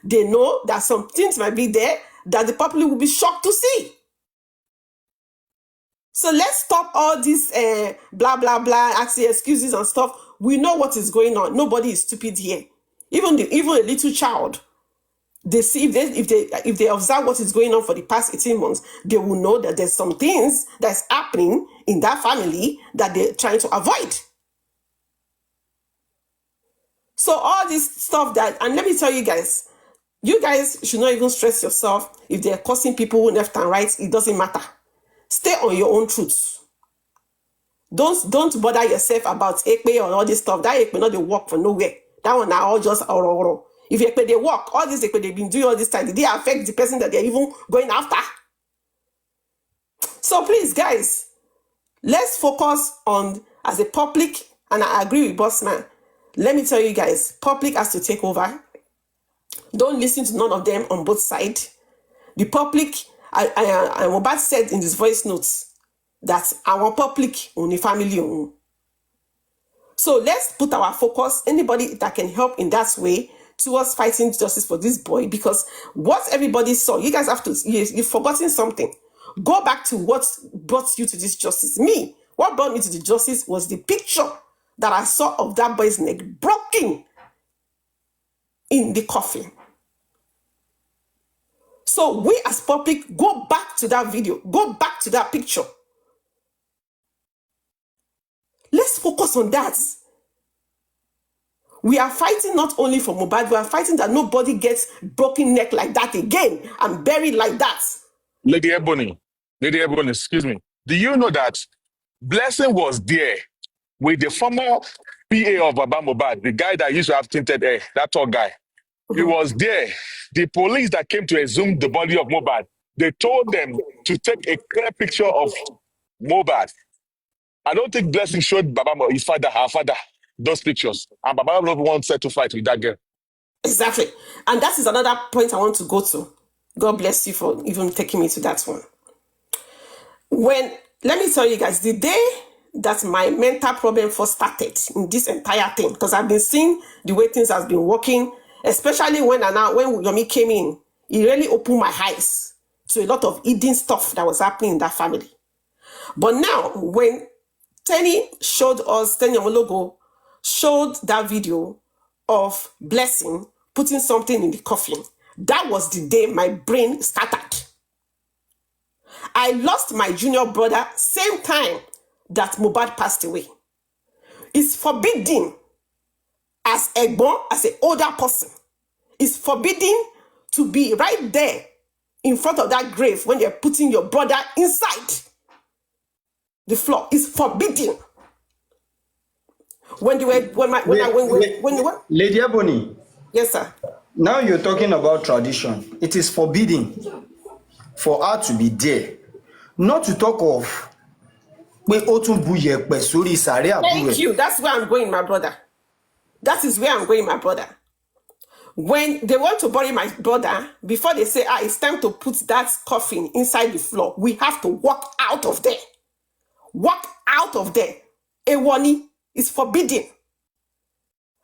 they know that some things might be there that the public will be shocked to see. So let's stop all this blah, blah, blah, asking excuses and stuff. We know what is going on. Nobody is stupid here. Even a little child, they see if they observe what is going on for the past 18 months, they will know that there's some things that's happening in that family that they're trying to avoid. So all this stuff and let me tell you guys should not even stress yourself if they're cursing people left and right. It doesn't matter. Stay on your own truths. Don't bother yourself about ekpe or all this stuff. That ekpe not they work for nowhere. That one are all just oro. If ekpe they work, all this ekpe they've been doing all this time, did they affect the person that they're even going after? So please, guys, let's focus on as a public, and I agree with Bossman. Let me tell you guys, public has to take over. Don't listen to none of them on both sides. The public, Mohbad said in his voice notes that our public only family own. So let's put our focus, anybody that can help in that way, towards fighting justice for this boy, because what everybody saw, you guys have to, you've forgotten something. Go back to what brought you to this justice. Me, what brought me to the justice was the picture that I saw of that boy's neck broken in the coffin. So we as public, go back to that video, go back to that picture. Let's focus on that. We are fighting not only for Mohbad, we are fighting that nobody gets broken neck like that again and buried like that. Lady Ebony, excuse me. Do you know that Blessing was there with the former PA of Baba Mohbad, the guy that used to have tinted hair, that tall guy? He was there. The police that came to exhume the body of Mohbad, they told them to take a clear picture of Mohbad. I don't think Blessing showed Baba, his father, her father, those pictures. And Baba never once said to fight with that girl. Exactly. And that is another point I want to go to. God bless you for even taking me to that one. Let me tell you guys, the day that my mental problem first started in this entire thing, because I've been seeing the way things have been working, especially when Yomi came in, it really opened my eyes to a lot of hidden stuff that was happening in that family. But now, when Tenny Omologo showed that video of Blessing putting something in the coffin, that was the day my brain started. I lost my junior brother same time that Mohbad passed away. It's forbidden as an older person. It's forbidden to be right there in front of that grave when they're putting your brother inside the floor. It's forbidden. Lady Ebony. Yes, sir. Now you're talking about tradition. It is forbidden for her to be there. Not to talk of thank you. That's where I'm going, my brother. That is where I'm going, my brother. When they want to bury my brother, before they say, it's time to put that coffin inside the floor, we have to walk out of there. Walk out of there. Ewani is forbidden.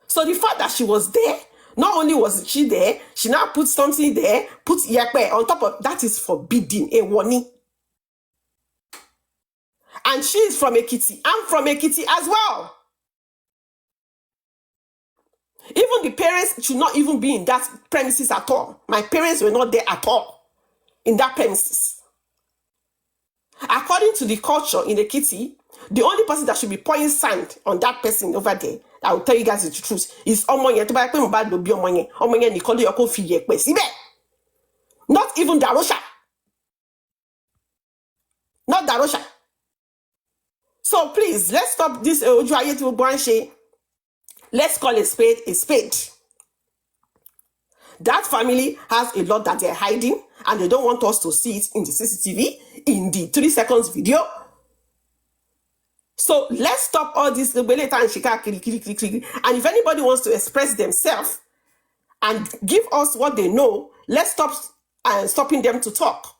So the fact that she was there, not only was she there, she now put something there, put yakpe on top of that, is forbidden. Ewani. And she is from Ekiti. I'm from Ekiti as well. Even the parents should not even be in that premises at all. My parents were not there at all in that premises. According to the culture in Ekiti, the only person that should be pouring sand on that person over there, I will tell you guys the truth, is Omonye. Not even Darosha. Not Darosha. So please, let's stop this Ojuayetu Branche. Let's call a spade a spade. That family has a lot that they're hiding, and they don't want us to see it in the CCTV, in the 3 seconds video. So let's stop all this. And if anybody wants to express themselves and give us what they know, let's stop stopping them to talk.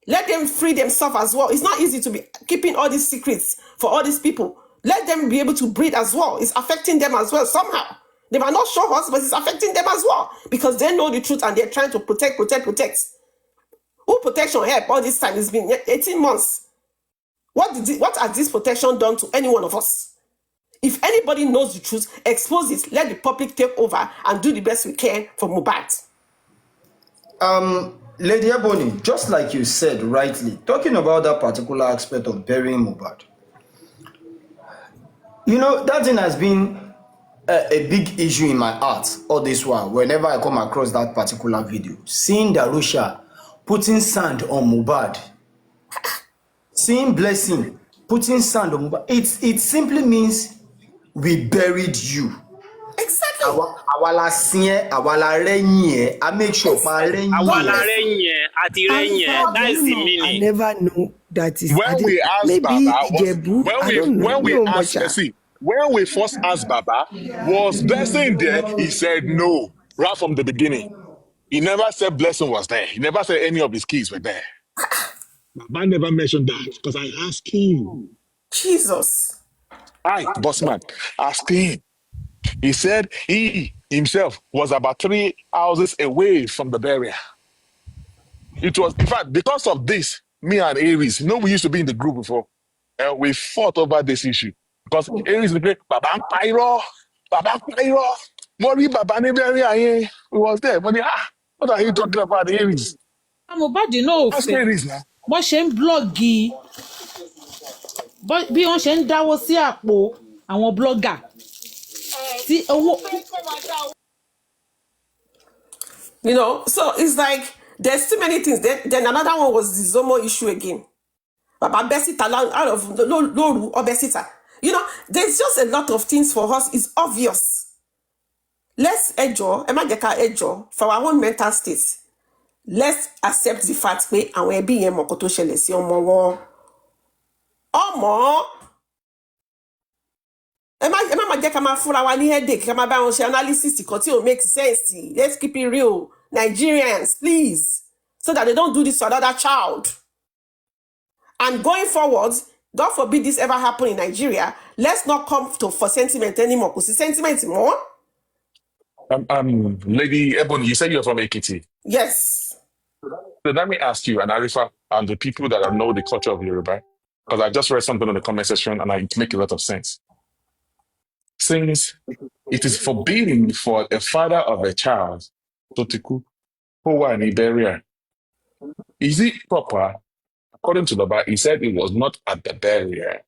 Let them free themselves as well. It's not easy to be keeping all these secrets for all these people. Let them be able to breathe as well. It's affecting them as well somehow. They might not show us, but it's affecting them as well because they know the truth and they're trying to protect. Who protection help all this time? It's been 18 months. What has this protection done to any one of us? If anybody knows the truth, expose it. Let the public take over and do the best we can for Mohbad. Lady Ebony, just like you said rightly, talking about that particular aspect of burying Mohbad, that thing has been a big issue in my heart all this while. Whenever I come across that particular video, seeing Darusha putting sand on Mohbad, seeing Blessing putting sand on Mohbad, it simply means we buried you. Exactly. Àwa la sin ẹ́, àwa la rẹ́yìn ẹ́, I make sure pa rẹ́yìn ẹ́. Àwa la rẹ́yìn ẹ́, àti rẹ́yìn ẹ́, that is the meaning. I never know that is. When we asked maybe Baba, Ijebu, I don't know. When we first asked Baba, was Blessing there? He said no, right from the beginning. He never said Blessing was there. He never said any of his kids were there. Baba never mentioned that because I asked him. Jesus. Bossman, asked him. He said he himself was about 3 houses away from the burial. It was, in fact, because of this, me and Aries, we used to be in the group before, and we fought over this issue. Because Aries would say, Baba Pyro, Mori Baba burial. We was there. But what are you talking about, Aries? Mohbad náà ò Ask fẹ́ Aries now. bọ́n ṣe ń blọ́ọ̀gì bí wọ́n ṣe ń dáwó sí àpò àwọn blọ́gà tí owó. So it's like there's too many things. Then another one was the Zomo issue again. Baba Besita out of Loru or Besita. There's just a lot of things for us. It's obvious. Let's for our own mental state. Let's accept the fact pé àwọn ẹbí yẹn mọ̀ kó tó ṣẹlẹ̀ sí ọmọ wọn. Ọmọ ẹ má jẹ́ ká máa fúnra wa ní headache ká máa bá wọn ṣe analysis kan tí ò make sense. Let's keep it real. Nigerians, please. So that they don't do this to another child. And going forward, God forbid this ever happen in Nigeria, let's not come for sentiment anymore. Because sentiment more. Lady Ebony, you said you're from Ekiti. Yes. So let me ask you, and Arifa, and the people that know the culture of Yoruba, because I just read something in the comment section and it makes a lot of sense. Since it is forbidden for a father of a child to tiku Howani burial, is it proper? According to the Bible, he said it was not at the burial,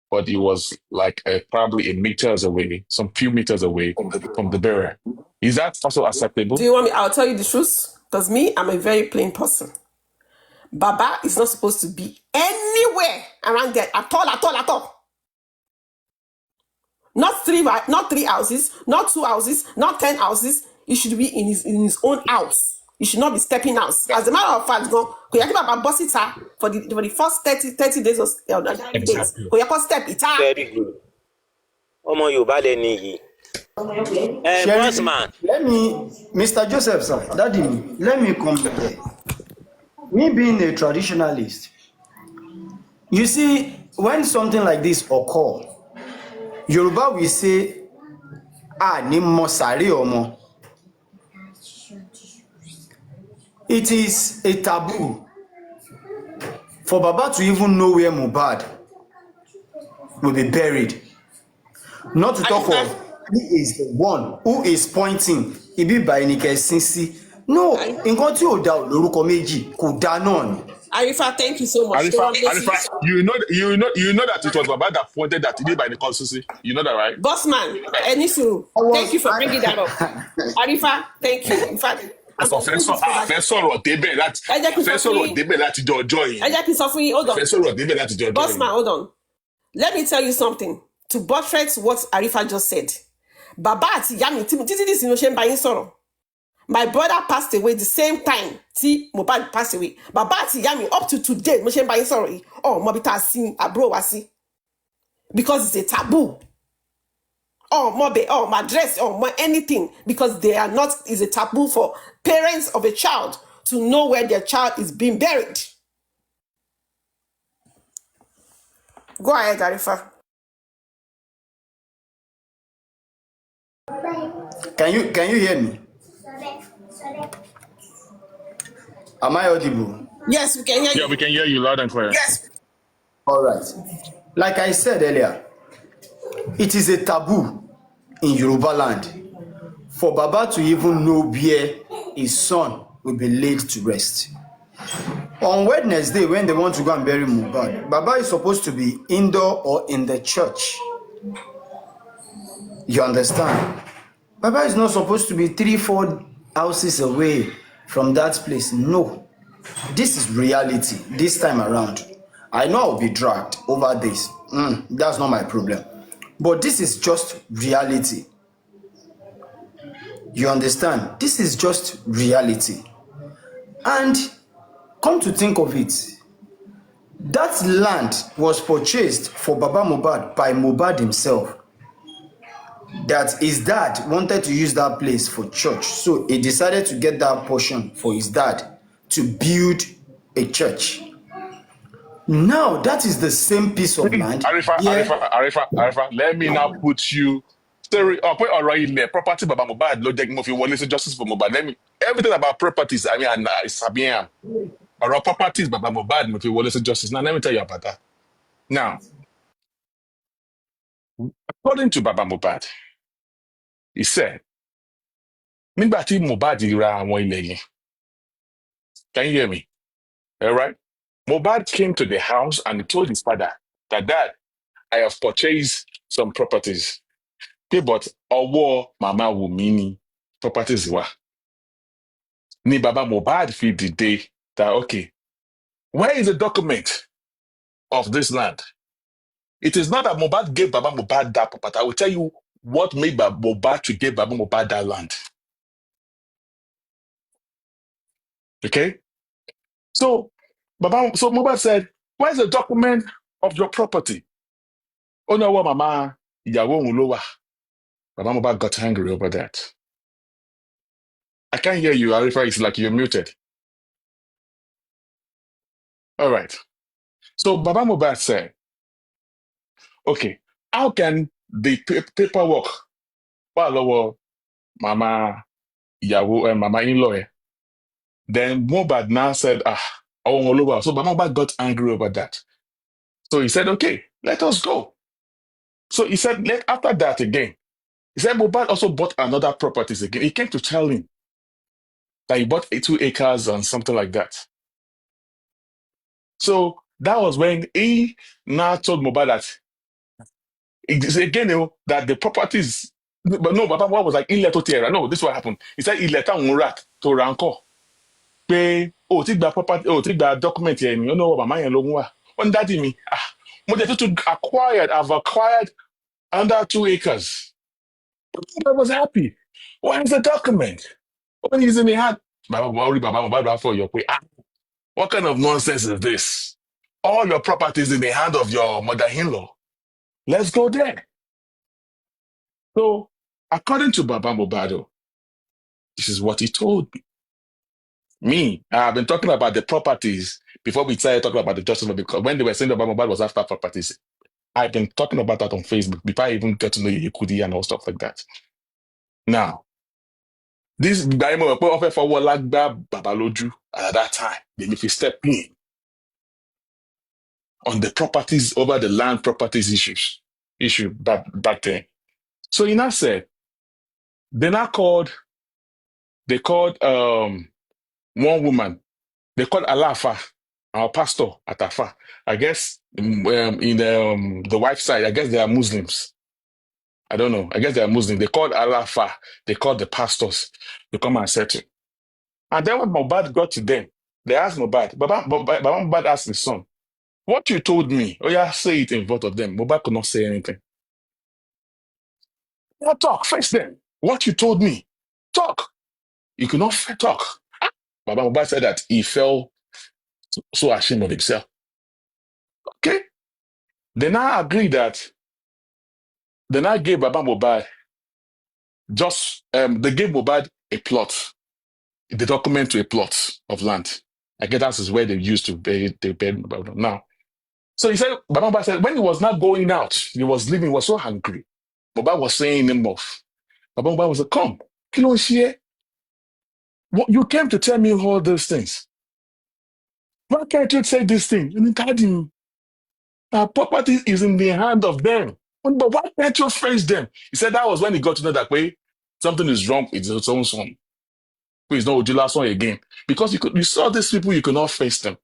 but it was like probably some few meters away from the burial. Is that also acceptable? Do you want me? I'll tell you the truth. Because me, I'm a very plain person. Baba is not supposed to be anywhere around there at all. Not three houses, not 2 houses, not 10 houses. He should be in his own house. He should not be stepping out. As a matter of fact, Baba boss it for the first 30 days or 90 days. Step it out. Very good. Ọmọ Yorùbá lẹni yìí. Bossman. Let me, Mr. Joseph, sir, Daddy, let me come there. Me being a traditionalist, you see, when something like this occur, Yoruba will say, ni mo sare omo. It is a taboo for Baba to even know where Mohbad will be buried. Not to talk of he is the one who is pointing. Ibi by Nike Sinsi. No, nǹkan tí ò dá lórúkọ méjì kò dá náà ni. Arifa, thank you so much. Arifa, you know that it was Baba that pointed that Ibi by Nike Sinsi. You know that, right? Bossman, Enisu, thank you for bringing that up. Arifa, thank you. In fact, fẹ́ sọ̀rọ̀ débẹ̀ láti jọjọ́ yìí. ẹ jẹ́ kí n sọ fún yín, hold on. Fẹ́ sọ̀rọ̀ débẹ̀ láti jọjọ́ yìí. Bossman, hold on. Let me tell you something to buttress what Arifa just said. Baba àti ìyá mi títí dì sí ló ṣe ń bá yín sọ̀rọ̀. My brother passed away the same time tí Mohbad passed away. Baba àti ìyá mi up to today mo ṣe ń bá yín sọ̀rọ̀ yìí. Mo bí tá a sin àbúrò wá sí. Because it's a taboo. My dress, anything, because they are not, is a taboo for parents of a child to know where their child is being buried. Go ahead, Arifa. Can you hear me? Am I audible? Yes, we can hear Yeah, we you. can hear you loud and clear. Yes. All right. Like I said earlier, it is a taboo in Yoruba land for Baba to even know where his son will be laid to rest. On Wednesday, when they want to go and bury Mohbad, Baba is supposed to be indoor or in the church. You understand? Baba is not supposed to be 3-4 houses away from that place. No. This is reality this time around. I know I'll be dragged over this. That's not my problem. But this is just reality. You understand? This is just reality. And come to think of it, that land was purchased for Baba Mohbad by Mohbad himself. That his dad wanted to use that place for church. So he decided to get that portion for his dad to build a church. Now that is the same piece of land. Arifa, let me now put you story pé ọ̀rọ̀ ilẹ̀ property Baba Mohbad ló jẹ́ kí mo fi wọlé sí justice for Mohbad. Let me everything about properties, I mean, I sabi am. Ọ̀rọ̀ properties Baba Mohbad mo fi wọlé sí justice. Now let me tell you about that. Now, according to Baba Mohbad, he said, nígbà tí Mohbad ra àwọn ilẹ̀ yẹn, can you hear me? All right? Mohbad came to the house and he told his father that, Dad, I have purchased some properties. Okay, but ọwọ́ Mama Wunmi ni properties wà. Ni Baba Mohbad fi dìde that, okay, where is the document of this land? It is not that Mohbad gave Baba Mohbad that property. I will tell you what made Baba Mohbad to give Baba Mohbad that land. Okay? So Mohbad said, where's the document of your property? Oh no, what Mama ìyàwó òun ló wà. Baba Mohbad got angry over that. I can't hear you, Arifa. It's like you're muted. All right. So Baba Mohbad said, okay, how can the paperwork follow Mama ìyàwó and Mama in-law? Then Mohbad now said, all over. So Baba Mohbad got angry over that. So he said, okay, let us go. So he said, after that again, he said Mohbad also bought another properties again. He came to tell him that he bought 2 acres and something like that. So that was when he now told Mohbad that again, that the properties, but no, Baba Mohbad was like, no, this is what happened. He said, to Ranko. Pé ti gba property, ti gba document yẹn ni, know what mama yẹn ló mú wá. Wọ́n daddy mi, I've acquired under 2 acres. I was happy. Where's the document? When he's in the hand, Baba Mohbad for your way. What kind of nonsense is this? All your properties in the hand of your mother-in-law. Let's go there. So, according to Baba Mohbad, this is what he told me. I've been talking about the properties before we started talking about the justice, because when they were saying that Baba Mohbad was after properties, I've been talking about that on Facebook before I even got to know Yekudi and all stuff like that. Now, this guy offered for Babaloju at that time. Then if you step in on the properties over the land properties issue back then. So he now said, they called one woman, they called Alafa, our pastor at Afa. I guess in the wife's side, I guess they are Muslims. I don't know. I guess they are Muslims. They called Alafa, they called the pastors to come and settle. And then when Mohbad got to them, they asked Mohbad, Baba Mohbad asked his son, what you told me, say it in front of them. Mohbad could not say anything. Yeah, talk, face them. What you told me, talk. You could not talk. Baba Mohbad said that he felt so ashamed of himself. Okay. They now agreed that they now gave Baba Mohbad they gave Mohbad a plot, the document to a plot of land. I guess that is where they used to bury Mohbad now. So he said, Baba Mohbad said, when he was not going out, he was leaving, he was so hungry. Mohbad was saying him off. Baba Mohbad was like, come, kí ló ń ṣe ẹ́? You came to tell me all those things. Why can't you say this thing? And Daddy, our property is in the hand of them. But why can't you face them? He said that was when he got to know that way something is wrong with his own son. He's not Ojula son again. Because you saw these people, you could not face them.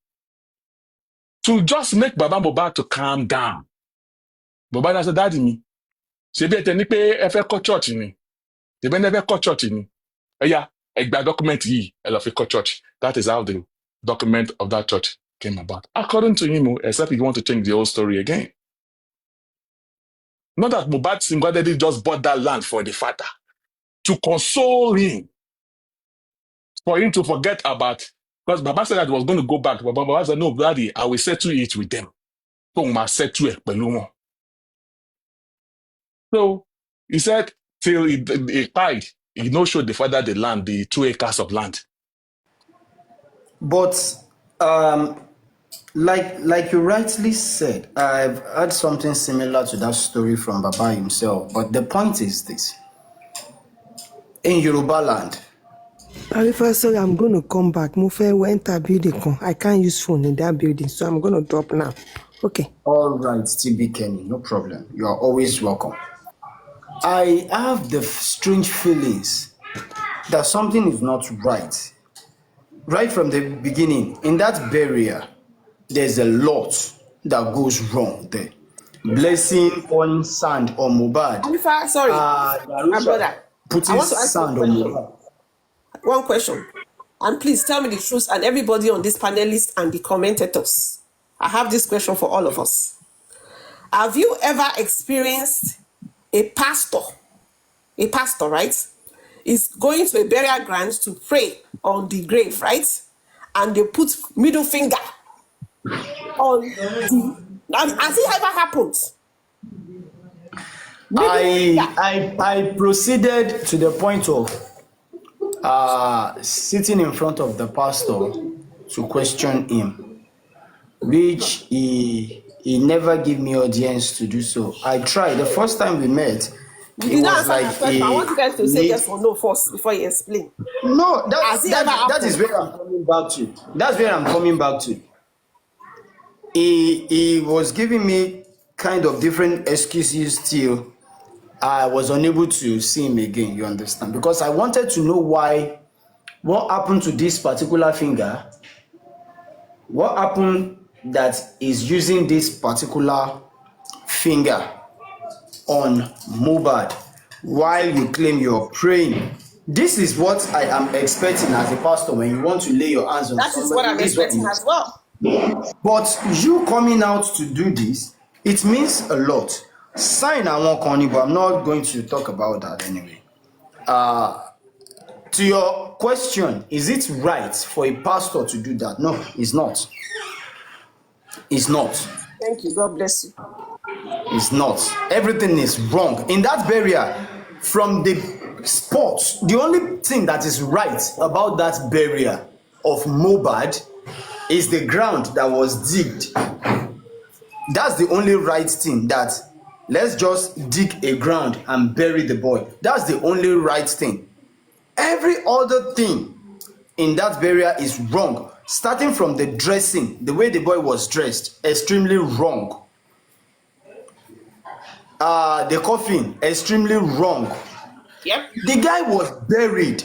To just make Baba Mohbad to calm down. Mohbad said, Daddy me. Ṣebí ẹ tẹ́ ní pé ẹ fẹ́ kọ́ church ni. Ṣebí ẹ fẹ́ kọ́ church ni. Yeah, ẹ gba document yìí, ẹ lọ fi kọ́ church. That is how the document of that church came about. According to him, except if you want to change the whole story again. Not that Mohbad single-handedly just bought that land for the father to console him, for him to forget about, because Baba said that he was going to go back. But Baba said, no, Daddy, I will settle it with them. So I settle it pẹ̀lú wọn. So he said, till he died, he no showed the father the land, the 2 acres of land. But like you rightly said, I've heard something similar to that story from Baba himself. But the point is this: in Yoruba land. Sorry, I'm going to come back. Mo fẹ́ enter building kan. I can't use phone in that building, so I'm going to drop now. Okay. All right, TB Kenny, no problem. You are always welcome. I have the strange feelings that something is not right. Right from the beginning, in that burial, there's a lot that goes wrong there. Blessing on sand on Mohbad. Halifa, sorry, my brother. Putting sand on Mohbad. One question. And please tell me the truth, and everybody on this panelist and the commentators. I have this question for all of us. Have you ever experienced a pastor, right, is going to a burial ground to pray on the grave, right? And they put middle finger on the... Has it ever happened? I proceeded to the point of sitting in front of the pastor to question him, which he never gave me audience to do so. I tried. The first time we met, you was like I want you guys to say yes or no first before you explain. No, that is where I'm coming back to. That's where I'm coming back to. He was giving me kind of different excuses till I was unable to see him again, you understand? Because I wanted to know what happened to this particular finger, what happened that is using this particular finger on Mohbad while you claim you're praying. This is what I am expecting as a pastor when you want to lay your hands on somebody. That is what I'm expecting as well. But you coming out to do this, it means a lot. Sign I won't call you, but I'm not going to talk about that anyway. To your question, is it right for a pastor to do that? No, it's not. It's not. Thank you. God bless you. It's not. Everything is wrong. In that burial, from the spot, the only thing that is right about that burial of Mohbad is the ground that was digged. That's the only right thing, that let's just dig a ground and bury the boy. That's the only right thing. Every other thing in that burial is wrong. Starting from the dressing, the way the boy was dressed, extremely wrong. The coffin, extremely wrong. Yep. The guy was buried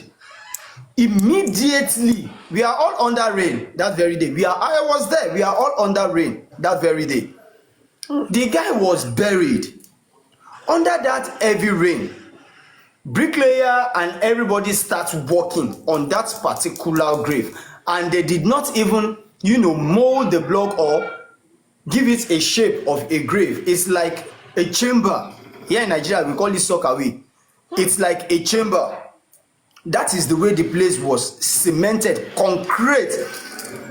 immediately. We are all under rain that very day. I was there. We are all under rain that very day. The guy was buried under that heavy rain. Bricklayer and everybody starts working on that particular grave, and they did not even, mold the block or give it a shape of a grave. It's like a chamber. Here in Nigeria, we call it sockaway. It's like a chamber. That is the way the place was cemented, concrete.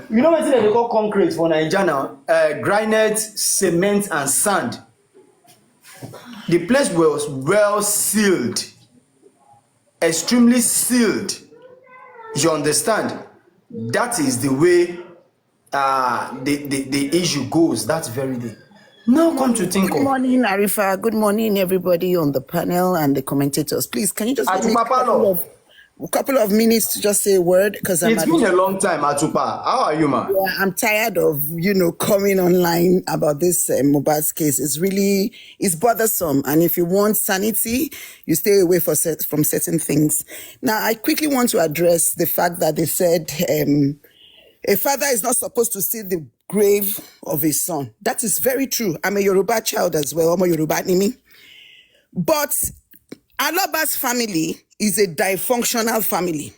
You know what they call concrete for Nigeria now? Granite, cement, and sand. The place was well sealed, extremely sealed. You understand? That is the way the issue goes that very day. Now come to think Good of. morning, Arifa. Good morning, everybody on the panel and the commentators. Please, can you just give me a couple of minutes to just say a word? Because It's been a long time, Atupa. How are you, man? yeah, I'm tired of, coming online about this Mohbad's case. It's bothersome. And if you want sanity, you stay away from certain things. Now, I quickly want to address the fact that they said a father is not supposed to see the grave of his son. That is very true. I'm a Yoruba child as well. I'm a Yoruba Nimi. But Aloba's family is a dysfunctional family.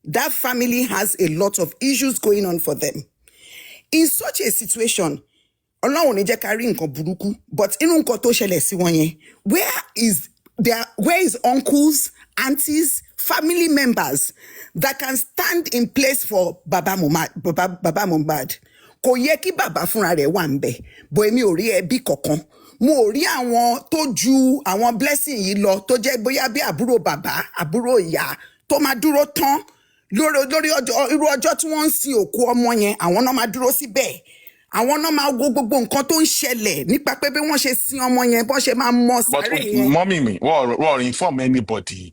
That family has a lot of issues going on for them. In such a situation, Ọlọ́run ní jẹ́ ká rí nǹkan burúkú, but inú nǹkan tó ṣẹlẹ̀ sí wọn yẹn, where is uncles, aunties, family members that can stand in place for Baba Mohbad? Kò yẹ kí bàbá fúnra rẹ̀ wà ńbẹ̀, bó èmi ò rí ẹbí kankan. Mo ò rí àwọn tó ju àwọn blessing yìí lọ tó jẹ́ bóyá bí àbúrò bàbá, àbúrò ìyá tó máa dúró tán lórí irú ọjọ́ tí wọ́n ń sin òkú ọmọ yẹn, àwọn náà máa dúró síbẹ̀. Àwọn náà máa wo gbogbo nǹkan tó ń ṣẹlẹ̀ nípa pé bí wọ́n ṣe sin ọmọ yẹn, bọ́n ṣe máa mọ sáré yẹn. Mommy me, wọ́n inform anybody.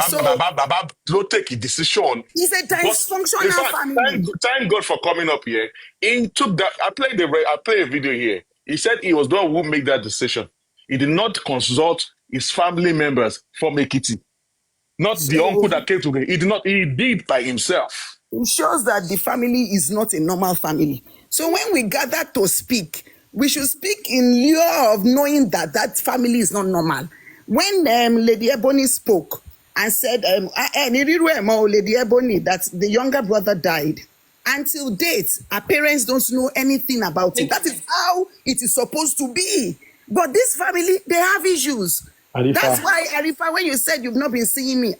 So, Baba don't take a decision. It's a dysfunctional family. Thank God for coming up here. He took that. I play a video here. He said he was the one who made that decision. He did not consult his family members for Ekiti. Not the uncle that came to him. He did not. He did by himself. It shows that the family is not a normal family. So when we gather to speak, we should speak in lieu of knowing that that family is not normal. When Lady Ebony spoke and said, Lady Ebony, that the younger brother died, until date, our parents don't know anything about it. That is how it is supposed to be. But this family, they have issues. Arifa. That's why, Arifa, when you said you've not been seeing me,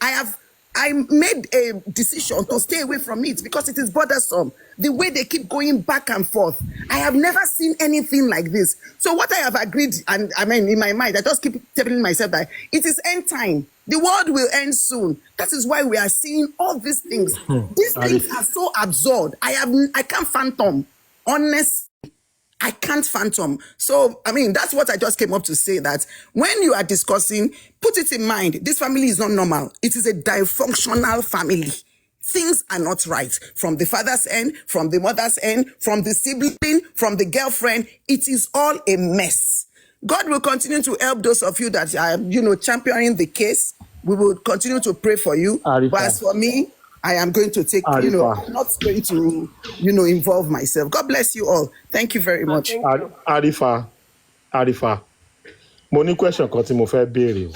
I made a decision to stay away from it because it is bothersome. The way they keep going back and forth. I have never seen anything like this. So what I have agreed, and I mean, in my mind, I just keep telling myself that it is end time. The world will end soon. That is why we are seeing all these things. These things are so absurd. I can't fathom. Honestly, I can't fathom. So, I mean, that's what I just came up to say, that when you are discussing, put it in mind, this family is not normal. It is a dysfunctional family. Things are not right. From the father's end, from the mother's end, from the sibling, from the girlfriend. It is all a mess. God will continue to help those of you that are, championing the case. We will continue to pray for you. Arifa. But as for me, I am going to take, I'm not going to, involve myself. God bless you all. Thank you very much. Arifa, mo ní question kan tí mo fẹ́ béèrè o.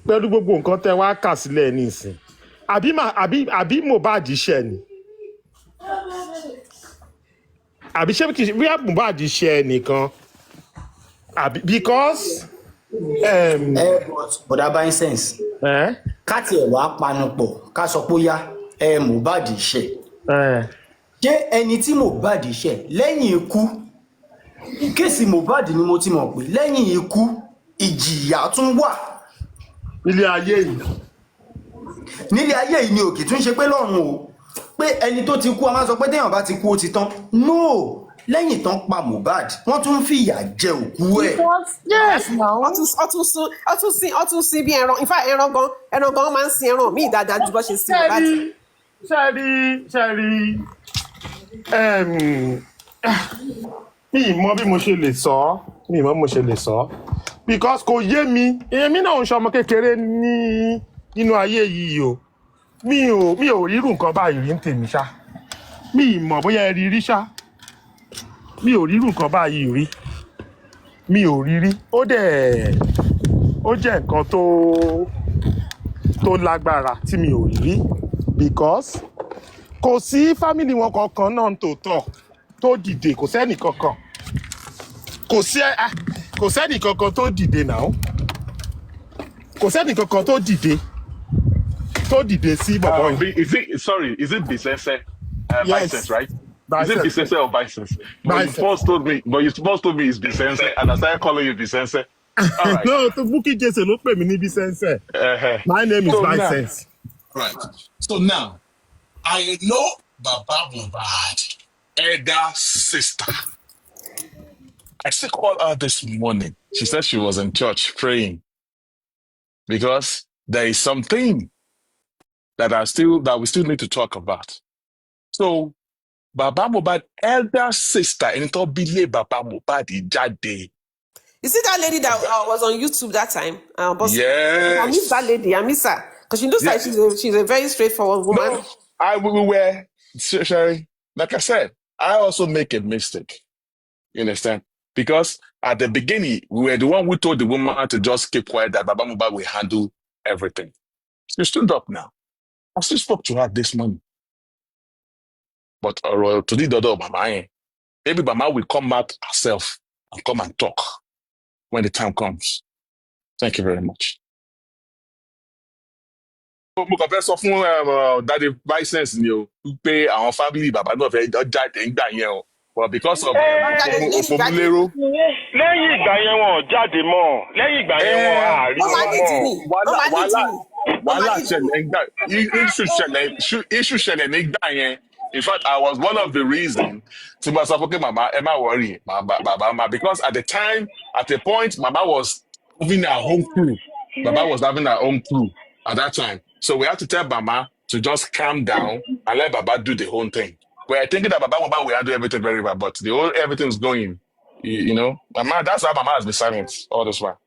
Pẹ̀lú gbogbo nǹkan tẹ́ wá kà sílẹ̀ nísìn. Àbí Mohbad ṣẹ̀ ni? Àbí ṣé kìí bí Mohbad ṣẹ̀ nìkan? Because but that buying sense. Ká tiẹ̀ wá panupọ̀ ká sọ pé ó yá Mohbad ṣẹ̀. Ṣé ẹni tí Mohbad ṣẹ̀ lẹ́yìn ikú, kéèsì Mohbad ni mo ti mọ̀ pé lẹ́yìn ikú ìjìyà tún wà. Nílé ayé yìí ni òkè tún ṣe pé lọ́run o, pé ẹni tó ti kú a máa sọ pé téèyàn bá ti kú ó ti tán. No, lẹ́yìn tán pa Mohbad wọ́n tún fìyà jẹ òkú ẹ̀. Yes, ọtún sí bí ẹran. In fact, ẹran gan máa ń sin ẹran míì dáadáa ju bó ṣe sin Mohbad. Ṣẹ́rí, mi mọ̀ bí mo ṣe lè sọ, because kò yé mi, èmi náà ń ṣọmọ kékeré nínú ayé yìí o. Mi ò rírù nǹkan báyìí rí ń tèmi ṣá. Mi mọ̀ bóyá ẹ rí ṣá. Mi ò rírù nǹkan báyìí rí. Mi ò rí. Ó jẹ́ nǹkan tó lágbára tí mi ò rí, because kò sí family wọn kankan náà tòótọ́ tó dìde, kò sẹ́ni kankan. Kò sẹ́ni kankan tó dìde náà. Kò sẹ́ni kankan tó dìde sí bàbá yìí. Is it Bisense? Yes. Bisense, right? Bisense. Is it Bisense or Bisense? But you first told me it's Bisense, and I started calling you Bisense. All right. No, to Bukky Jesse ló pè mí ní Bisense. My name is Bisense. Right. So now, I know Baba Mohbad, elder sister. I still call her this morning. She said she was in church praying because there is something that we still need to talk about. So, Baba Mohbad elder sister, ẹni tó bí lé Baba Mohbad jáde. You see that lady that was on YouTube that time? Bossy. I miss that Yes. lady. I miss her. Because she looks Yeah. like she's a very straightforward woman. No, we were, Sherry, like I said, I also make a mistake. You understand? Because at the beginning, we were the one who told the woman to just keep quiet, that Baba Mohbad will handle everything. She stood up now. I still spoke to her this morning. But to the other Mama, maybe Mama will come out herself and come and talk when the time comes. Thank you very much. Mo kàn fẹ́ sọ fún Daddy Vincent ni o pé àwọn family bàbá náà fẹ́ jáde nígbà yẹn o, but because of Òpómúléró. lẹ́yìn ìgbà yẹn wọn ò jáde mọ́ lẹ́yìn ìgbà yẹn wọn àárí wọn mọ́. Wàhálà ṣẹlẹ̀ nígbà issue ṣẹlẹ̀ nígbà yẹn. In fact, I was one of the reasons tí mo sọ fún pé Mama ẹ má worry Baba ma, because at a point Mama was having her own crew. Baba was having her own crew at that time. So we had to tell Mama to just calm down and let Baba do the whole thing. We're thinking that Baba will handle everything very well, but everything's going, you know. Mama, that's how Mama has been silent all this while.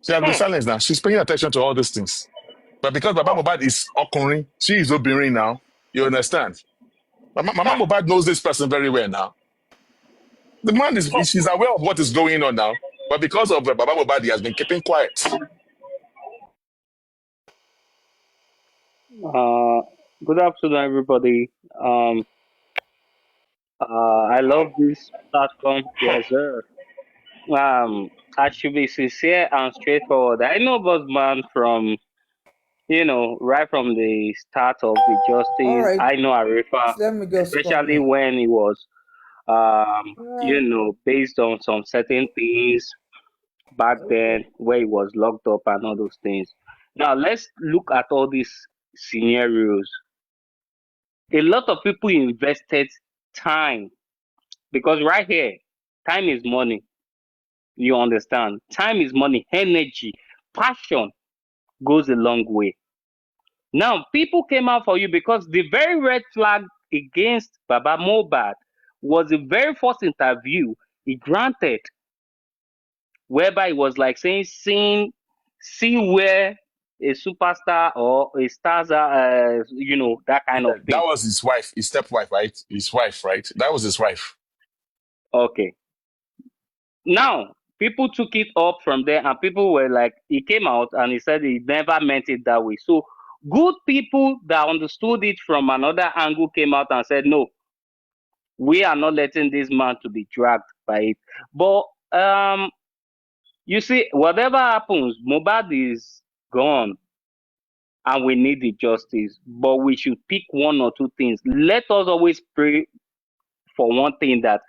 She has been silent now. She's paying attention to all these things. But because Baba Mohbad is Okunrin, she is Obirin now, you understand? Mama Mohbad knows this person very well now. The man she's aware of what is going on now, but because of Baba Mohbad, he has been keeping quiet. Good afternoon, everybody. I love this platform. Yes, sir. I should be sincere and straightforward. I know Bossman from, right from the start of the justice. Alright. I know Arifa, Let me just especially when it was, based on some certain things back then where he was locked up and all those things. Now, let's look at all these scenarios. A lot of people invested time because right here, time is money. You understand? Time is money, energy, passion goes a long way. Now, people came out for you because the very red flag against Baba Mohbad was the very first interview he granted, whereby he was like saying, see where a superstar or a star, that kind of thing. That was his wife, his stepwife, right? His wife, right? That was his wife. Okay. Now, people took it up from there and people were like, he came out and he said he never meant it that way. So good people that understood it from another angle came out and said, no, we are not letting this man to be dragged by it. But you see, whatever happens, Mohbad is gone and we need the justice. But we should pick one or two things. Let us always pray for one thing, that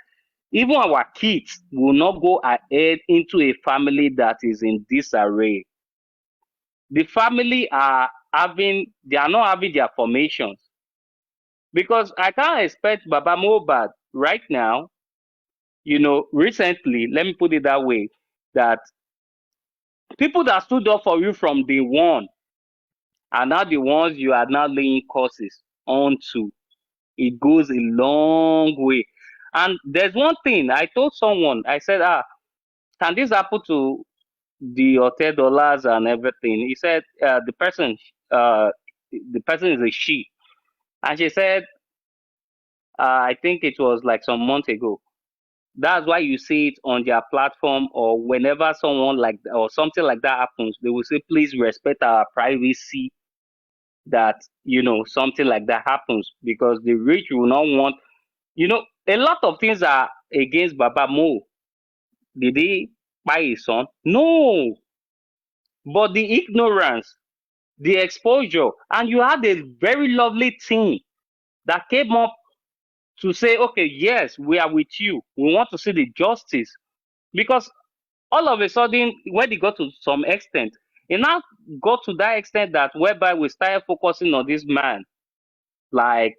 even our kids will not go ahead into a family that is in disarray. The family they are not having their formations. Because I can't expect Baba Mohbad right now, recently, let me put it that way, that people that stood up for you from day one are now the ones you are now laying curses onto. It goes a long way. And there's one thing I told someone, I said, can this happen to the hotel dollars and everything? He said, the person is a she. And she said, I think it was like some months ago. That's why you see it on their platform, or whenever someone or something like that happens, they will say, please respect our privacy, that, something like that happens, because the rich will not want, a lot of things are against Baba Mo. Did he buy his son? No. But the ignorance, the exposure, and you had a very lovely team that came up to say, okay, yes, we are with you. We want to see the justice. Because all of a sudden, when it got to some extent, it now got to that extent that whereby we started focusing on this man. Like,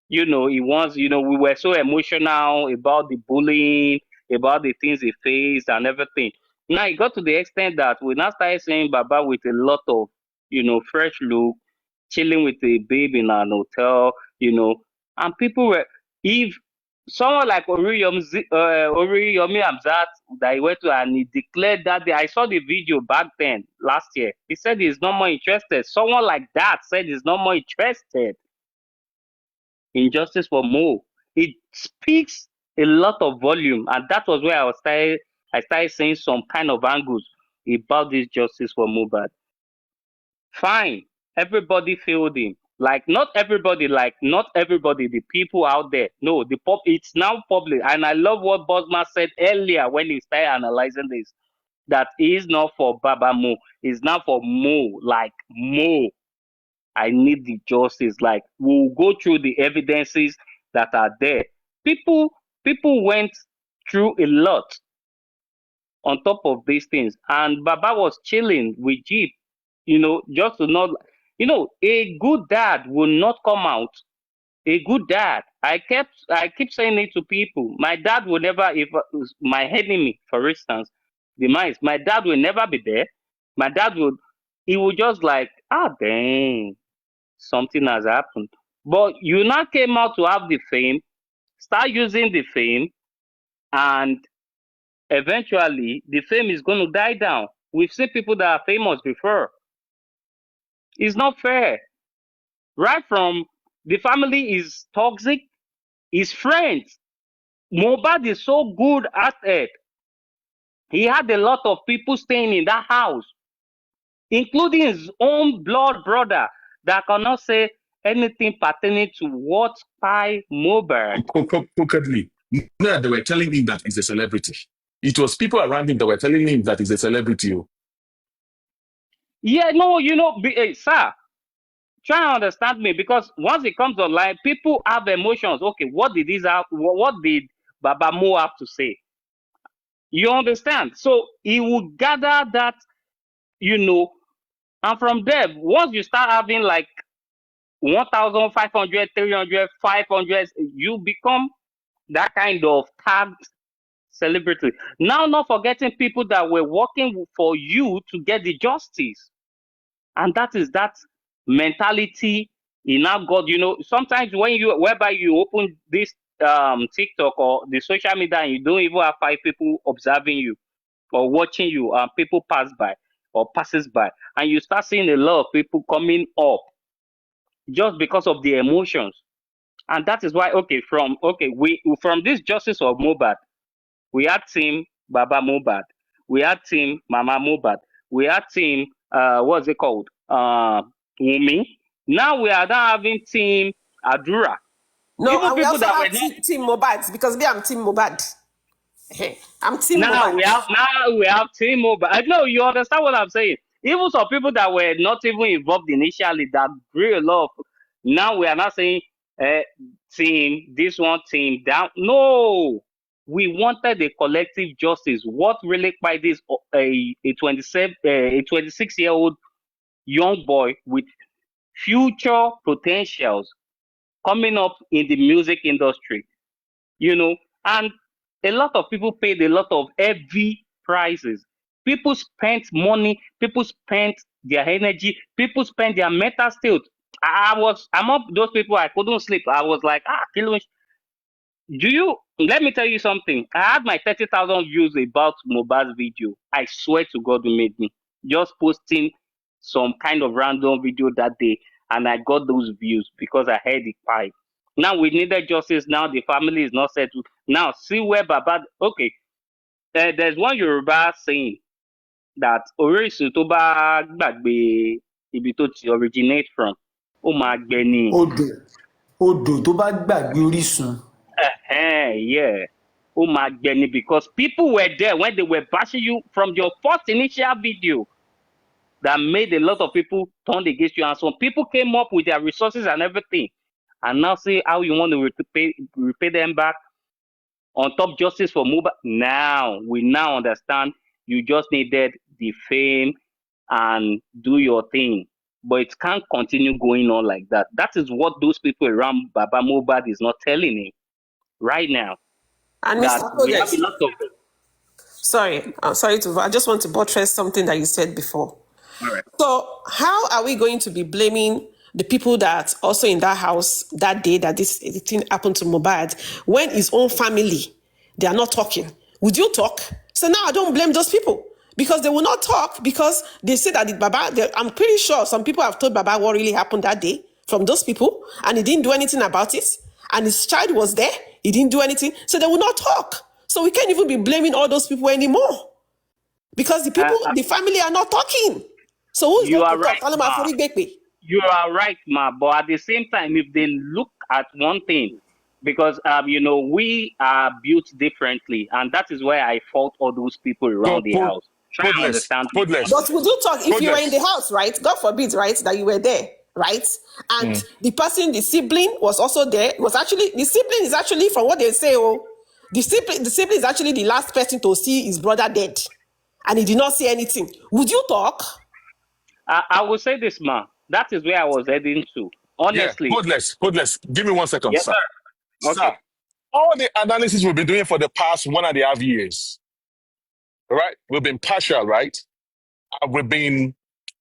he wants, we were so emotional about the bullying. about the things he faced and everything. Now it got to the extent that we now started seeing Baba with a lot of, fresh look, chilling with a babe in an hotel, and people were, if someone like Oriyomi Hamzat that he went to and he declared that day, I saw the video back then last year. He said he's not more interested. Someone like that said he's not more interested in justice for Mo. It speaks a lot of volume, and that was where I started seeing some kind of angles about this justice for Mohbad. Fine, everybody failed him. Not everybody, the people out there. No, it's now public. And I love what Bosman said earlier when he started analyzing this, that is not for Baba Mo, it's not for Mo, like Mo. I need the justice. Like, we'll go through the evidences that are there. People went through a lot on top of these things, and Baba was chilling with Jeep, just to not, a good dad will not come out. A good dad. I keep saying it to people. My dad will never, if my enemy, for instance, demise, my dad will never be there. My dad he would just like, dang, something has happened. But you now came out to have the fame, start using the fame, and eventually the fame is going to die down. We've seen people that are famous before. It's not fair. Right from the family is toxic, his friends. Mohbad is so good at it. He had a lot of people staying in that house, including his own blood brother, that cannot say anything pertaining to what spy Mohbad. Crookedly. No, they were telling him that he's a celebrity. It was people around him that were telling him that he's a celebrity. Yeah, no, sir, try and understand me, because once it comes online, people have emotions. Okay, what did Baba Mo have to say? You understand? So he will gather that, and from there, once you start having like 1,500, 300, 500, you become that kind of tagged celebrity. Now, not forgetting people that were working for you to get the justice. And that is that mentality in now God. Sometimes whereby you open this TikTok or the social media and you don't even have 5 people observing you or watching you, and people pass by or passes by, and you start seeing a lot of people coming up just because of the emotions. And that is why, from this justice of Mohbad, we had team Baba Mohbad, we had team Mama Mohbad, we had team what's it called, Wumi. Now we are now having team Adura. No, Even and we people also that have were not. team Mohbad, because me, I'm team Mohbad. I'm team Now Mohbad. we have team Mohbad. No, you understand what I'm saying? Even some people that were not even involved initially, that grew a lot of, now we are not saying team this one, team that. No, we wanted a collective justice. What really by this a 26-year-old young boy with future potentials coming up in the music industry, and a lot of people paid a lot of heavy prices. People spent money, people spent their energy, people spent their mental state. I'm up those people, I couldn't sleep. I was like, let me tell you something. I had my 30,000 views about Mohbad's video. I swear to God who made me. Just posting some kind of random video that day, and I got those views because I heard it pipe. Now we needed justice. Now the family is not settled. Now see where Baba. Okay, there's one Yoruba saying that Orisun tó bá gbàgbé ibi tó ti originate from, ó máa gbẹ ni. Odò tó bá gbàgbé orísun. Yeah. ó máa gbẹ ni, because people were there when they were bashing you from your first initial video that made a lot of people turn against you, and some people came up with their resources and everything, and now see how you want to repay them back on top justice for Mohbad. Now we now understand you just needed the fame and do your thing, but it can't continue going on like that. That is what those people around Baba Mohbad is not telling him right now. And that Mr. we have a Kodex, lot of. sorry, I just want to buttress something that you said before. All right. So how are we going to be blaming the people that also in that house that day that this thing happened to Mohbad when his own family, they are not talking? Would you talk? So now I don't blame those people because they will not talk because they say that I'm pretty sure some people have told Baba what really happened that day from those people and he didn't do anything about it. And his child was there. He didn't do anything. So they will not talk. So we can't even be blaming all those people anymore because the family are not talking. So who's You going are to talk? right, ma. You are right, ma. But at the same time, if they look at one thing, because we are built differently, and that is why I fault all those people So around the put house. Try put and less, understand me put less, But would you talk if put you were in the less. house, right? God forbid, right? That you were there, right? And Mm. the sibling was also there. The sibling is actually, from what they say, the sibling is actually the last person to see his brother dead. And he did not say anything. Would you talk? I will say this, ma. That is where I was heading to. Yeah, Honestly. put less, put less. Give me 1 second, Yes, sir. sir. Sir, Okay. all the analysis we've been doing for the past 1.5 years, right? We've been partial, right? We've been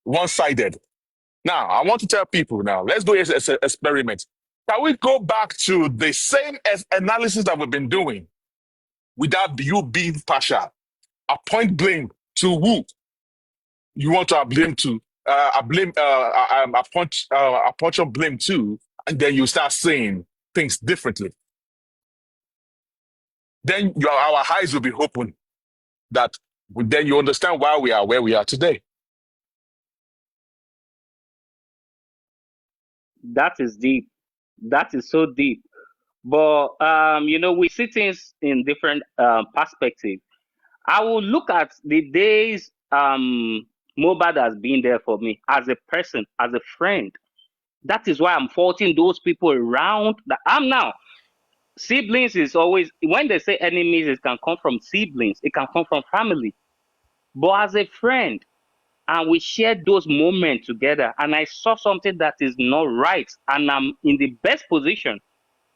one-sided. Now, I want to tell people now, let's do an experiment. Can we go back to the same analysis that we've been doing without you being partial? Appoint blame to who you want to blame to. Appoint your blame to, and then you start saying things differently. Then our eyes will be open. Then you understand why we are where we are today. That is deep. That is so deep. But we see things in different perspectives. I will look at the days Mohbad has been there for me as a person, as a friend. That is why I'm faulting those people around that I'm now. Siblings is always, when they say enemies, it can come from siblings, it can come from family. But as a friend, and we shared those moments together, and I saw something that is not right, and I'm in the best position.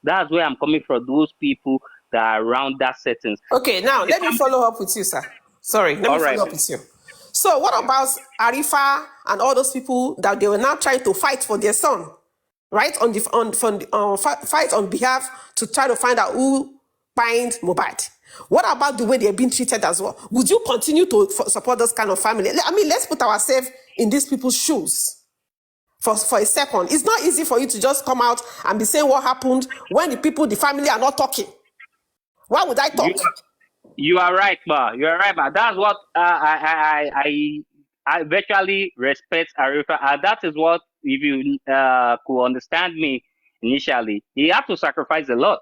That's where I'm coming from. Those people that are around that settings. Okay, now let me follow up with you, sir. Sorry, let me All right, follow up man. with you. So what Yeah. about Arifa and all those people that they were now trying to fight for their son, right? Fight on behalf to try to find out who bind Mohbad. What about the way they're being treated as well? Would you continue to support those kind of family? I mean, let's put ourselves in these people's shoes for a second. It's not easy for you to just come out and be saying what happened when the family are not talking. Why would I You talk? you are right, ma. You are right, ma. That's what I virtually respect Arifa, and that is what, if you could understand me initially, he had to sacrifice a lot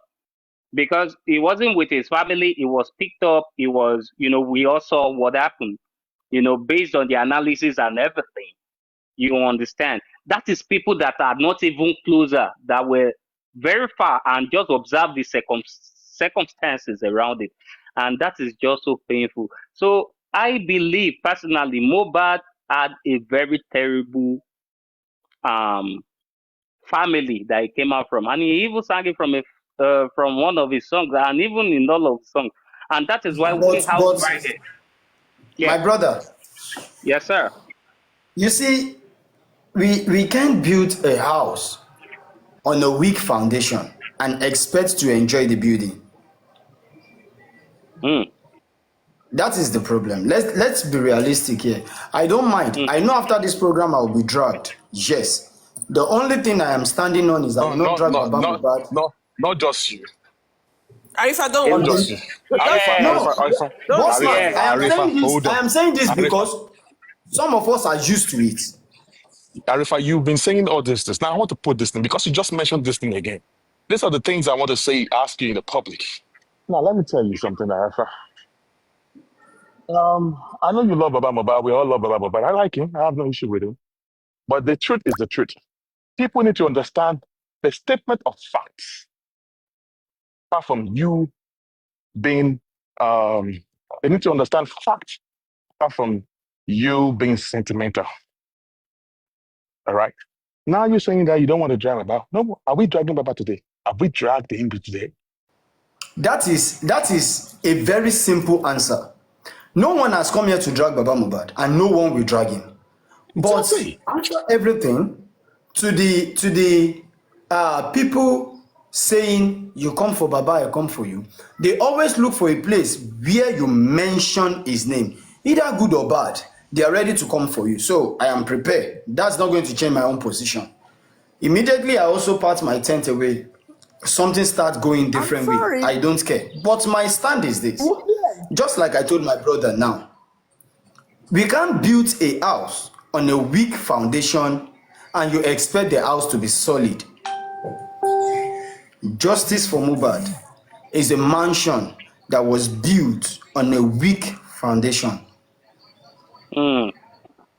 because he wasn't with his family. He was picked up. He was, we all saw what happened. Based on the analysis and everything. You understand? That is people that are not even closer, that were very far and just observe the circumstances around it. And that is just so painful. So I believe personally, Mohbad had a very terrible um, family that he came out from. And he even sang it from one of his songs, and even in all of the songs. And that is why we But outright. Yeah. my brother, Yes, sir. you see, we can't build a house on a weak foundation and expect to enjoy the building. Mm, That is the problem. Let's be realistic here. I don't mind. mm. I know after this program I will be dragged. Yes. The only thing I am standing on is I No, will not no, drag no, Baba no, Mohbad. no, not just you. Arifa, don't A Not worry. lot. just you. Okay. Yes. Don't Boss Arifa, man, Yes. Arifa, hold I on. am saying this Arifa, because some of us are used to it. Arifa, you've been saying all this. Now I want to put this thing because you just mentioned this thing again. These are the things I want to say, ask you in the public. Now let me tell you something, Arifa. I know you love Baba Mohbad. We all love Baba Mohbad. I like him. I have no issue with him. But the truth is the truth. People need to understand the statement of facts, apart from you being, they need to understand facts, apart from you being sentimental. All right. Now you're saying that you don't want to drag Baba. No, are we dragging Baba today? Have we dragged him today? That is a very simple answer. No one has come here to drag Baba Mohbad, and no one will drag him. But Exactly. after everything, to the people saying you come for Baba, I come for you, they always look for a place where you mention his name, either good or bad. They are ready to come for you. So I am prepared. That's not going to change my own position. Immediately, I also part my tent away. Something starts going I'm different way. sorry. I don't care. But my stand is this. Just like I told my brother now, we can't build a house on a weak foundation and you expect the house to be solid. Justice for Mohbad is a mansion that was built on a weak foundation. Mm,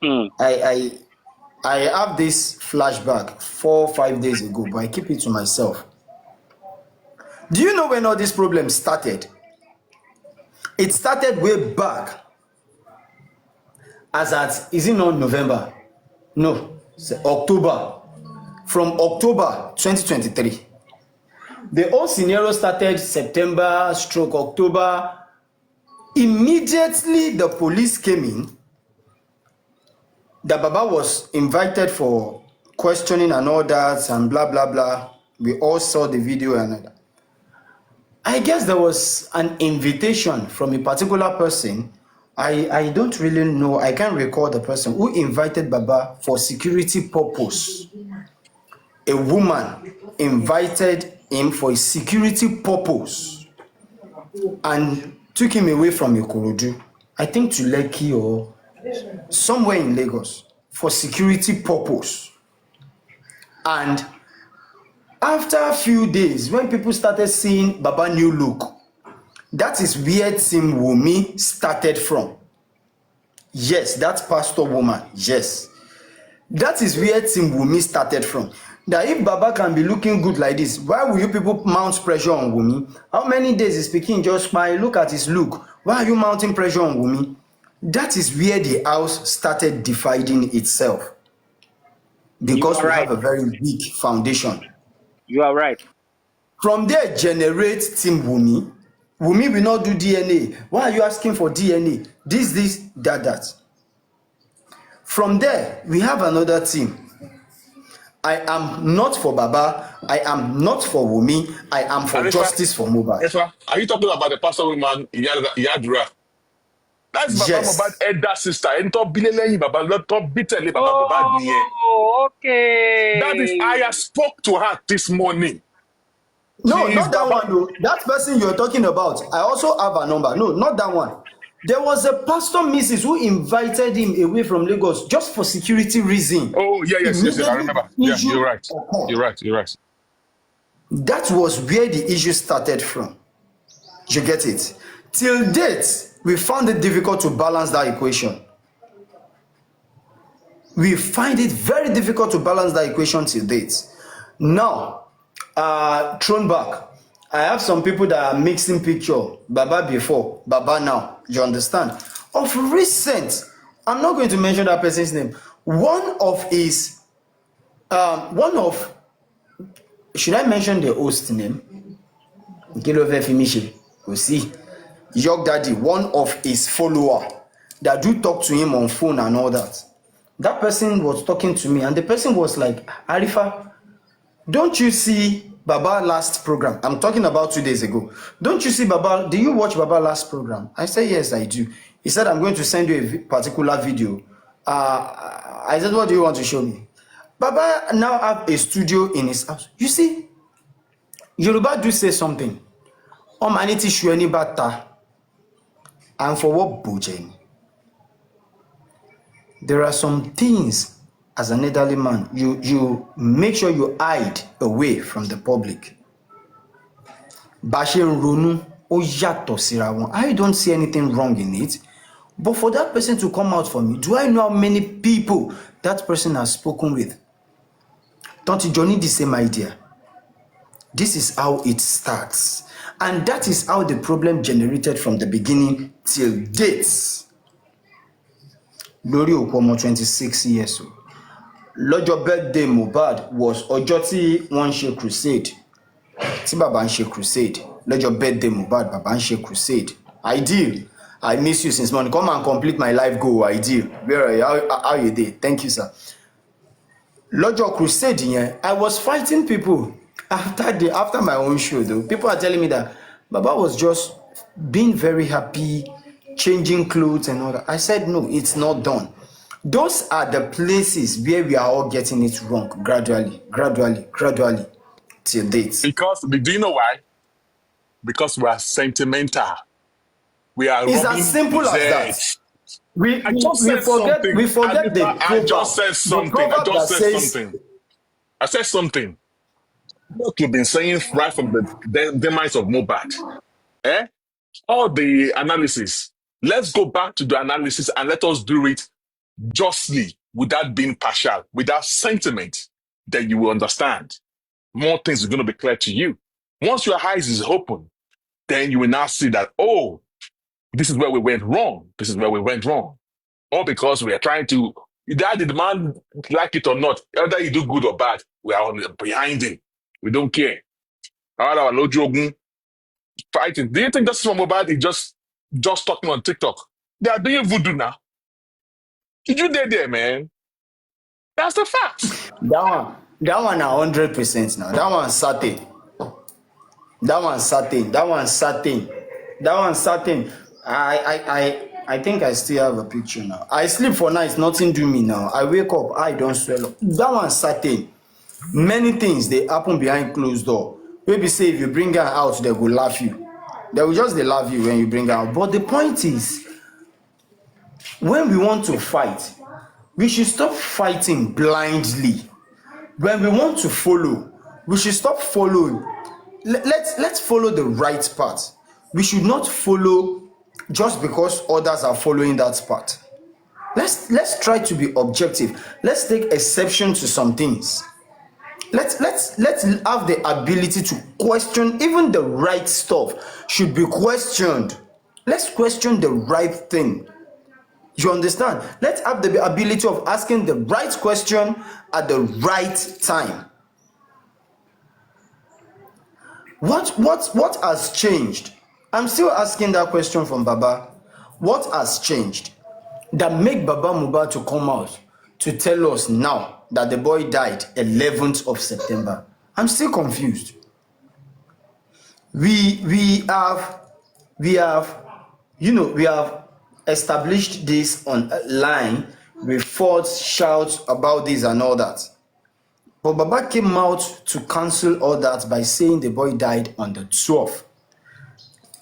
mm. I have this flashback 4 or 5 days ago, but I keep it to myself. Do you know when all these problems started? It started way back as at, is it not November? No, it's October. From October 2023. The whole scenario started September/October. Immediately the police came in, the Baba was invited for questioning and all that and blah blah blah. We all saw the video and I guess there was an invitation from a particular person. I don't really know, I can't recall the person who invited Baba for security purpose. A woman invited him for a security purpose and took him away from Ikorodu, I think to Lekki or somewhere in Lagos, for security purpose. And after a few days, when people started seeing Baba new look, that is where Team Wunmi started from. Yes, that pastor woman, yes. That is where Team Wunmi started from. That if Baba can be looking good like this, why will you people mount pressure on Wunmi? How many days is speaking just by look at his look? Why are you mounting pressure on Wunmi? That is where the house started dividing itself. Because we have a very weak foundation. You are right. From there, generate Team Wunmi. Wunmi will not do DNA. Why are you asking for DNA? This, that. From there, we have another team. I am not for Baba. I am not for Wunmi. I am for justice for Mohbad. Efa, are you talking about the pastor woman Yadura? That's Baba Mohbad elder sister. And top bilele Baba lot top bitterly Baba Mohbad niye. Oh, okay. That is, I spoke to her this morning. No, She not is that Baba. one. No. That person you're talking about, I also have a number. No, not that one. There was a pastor Mrs. who invited him away from Lagos just for security reason. Oh, yes, I remember. Yeah, you're right. You're right. That was where the issue started from. You get it? Till date, we found it difficult to balance that equation. We find it very difficult to balance that equation till date. Now, thrown back, I have some people that are mixing picture, Baba before, Baba now. You understand? Of recent, I'm not going to mention that person's name. Should I mention the host name? York Daddy, one of his follower that do talk to him on phone and all that. That person was talking to me and the person was like, Arifa, don't you see Baba last program? I'm talking about 2 days ago. Don't you see Baba? Do you watch Baba last program? I said, yes, I do. He said, I'm going to send you a particular video. I said, what do you want to show me? Baba now have a studio in his house. You see, Yoruba do say something. Omaniti shueni bata. And for what bojen? There are some things as an elderly man, you make sure you hide away from the public. Bashen Ronu, I don't see anything wrong in it. But for that person to come out for me, do I know how many people that person has spoken with? Don't you need the same idea? This is how it starts. And that is how the problem generated from the beginning till date. Lórí òkú ọmọ 26 years old. Lọ́jọ́ birthday Mohbad was ọjọ́ tí wọ́n ń ṣe crusade. Tí bàbá ń ṣe crusade Lọ́jọ́ birthday Mohbad, Baba ń ṣe crusade. Ideal. I miss you since morning. Come and complete my life goal. Ideal. Where are you? How you dey? Thank you, sir. Lọ́jọ́ crusade yẹn, I was fighting people after my own show though. People are telling me that Baba was just being very happy, changing clothes and all that. I said no, it's not done. Those are the places where we are all getting it wrong gradually till date. Because, do you know why? Because we are sentimental. We are It's rubbing as simple as that. it. We said forget something. we forget the proverb. I just said something. I just said says, something. I said something. What you've been saying right from the demise of Mohbad. All the analysis. Let's go back to the analysis and let us do it justly, without being partial, without sentiment. Then you will understand. More things are going to be clear to you. Once your eyes is open, then you will now see that, oh, this is where we went wrong. This is where we went wrong. All because we are trying to, either the man like it or not, whether you do good or bad, we are behind him. We don't care. Our Lojogun fighting. Do you think this is from Mohbad? He just talking on TikTok. They are doing voodoo now. Did you there, man? That's the fact. That one 100% now. That one certain. I think I still have a picture now. I sleep for nights, nothing do me now. I wake up, I don't swell up. That one certain. Many things they happen behind closed door. Maybe say if you bring her out, they will laugh you. They will just laugh you when you bring her out. But the point is, when we want to fight, we should stop fighting blindly. When we want to follow, we should stop following. Let's follow the right path. We should not follow just because others are following that path. Let's try to be objective. Let's take exception to some things. Let's have the ability to question. Even the right stuff should be questioned. Let's question the right thing. You understand? Let's have the ability of asking the right question at the right time. What has changed? I'm still asking that question from Baba. What has changed that make Baba Mohbad to come out to tell us now that the boy died 11th of September? I'm still confused. We have established this online with false shouts about this and all that. But Baba came out to cancel all that by saying the boy died on the 12th.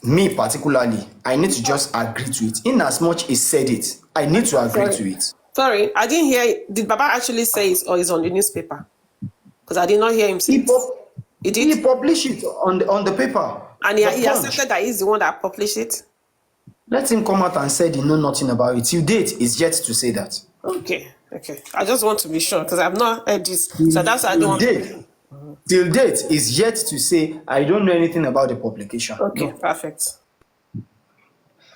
Me particularly, I need to just agree to it. In as much he said it, I need to agree to it. Sorry, I didn't hear it. Did Baba actually say it or is on the newspaper? Because I did not hear him say it. He did? He published it on the paper. And he accepted that he's the one that published it? Let him come out and say he know nothing about it. Till date, he's yet to say that. Okay. I just want to be sure because I've not heard this. So that's why I don't want Till date, is yet to say, I don't know anything about the publication. Okay, no. Perfect.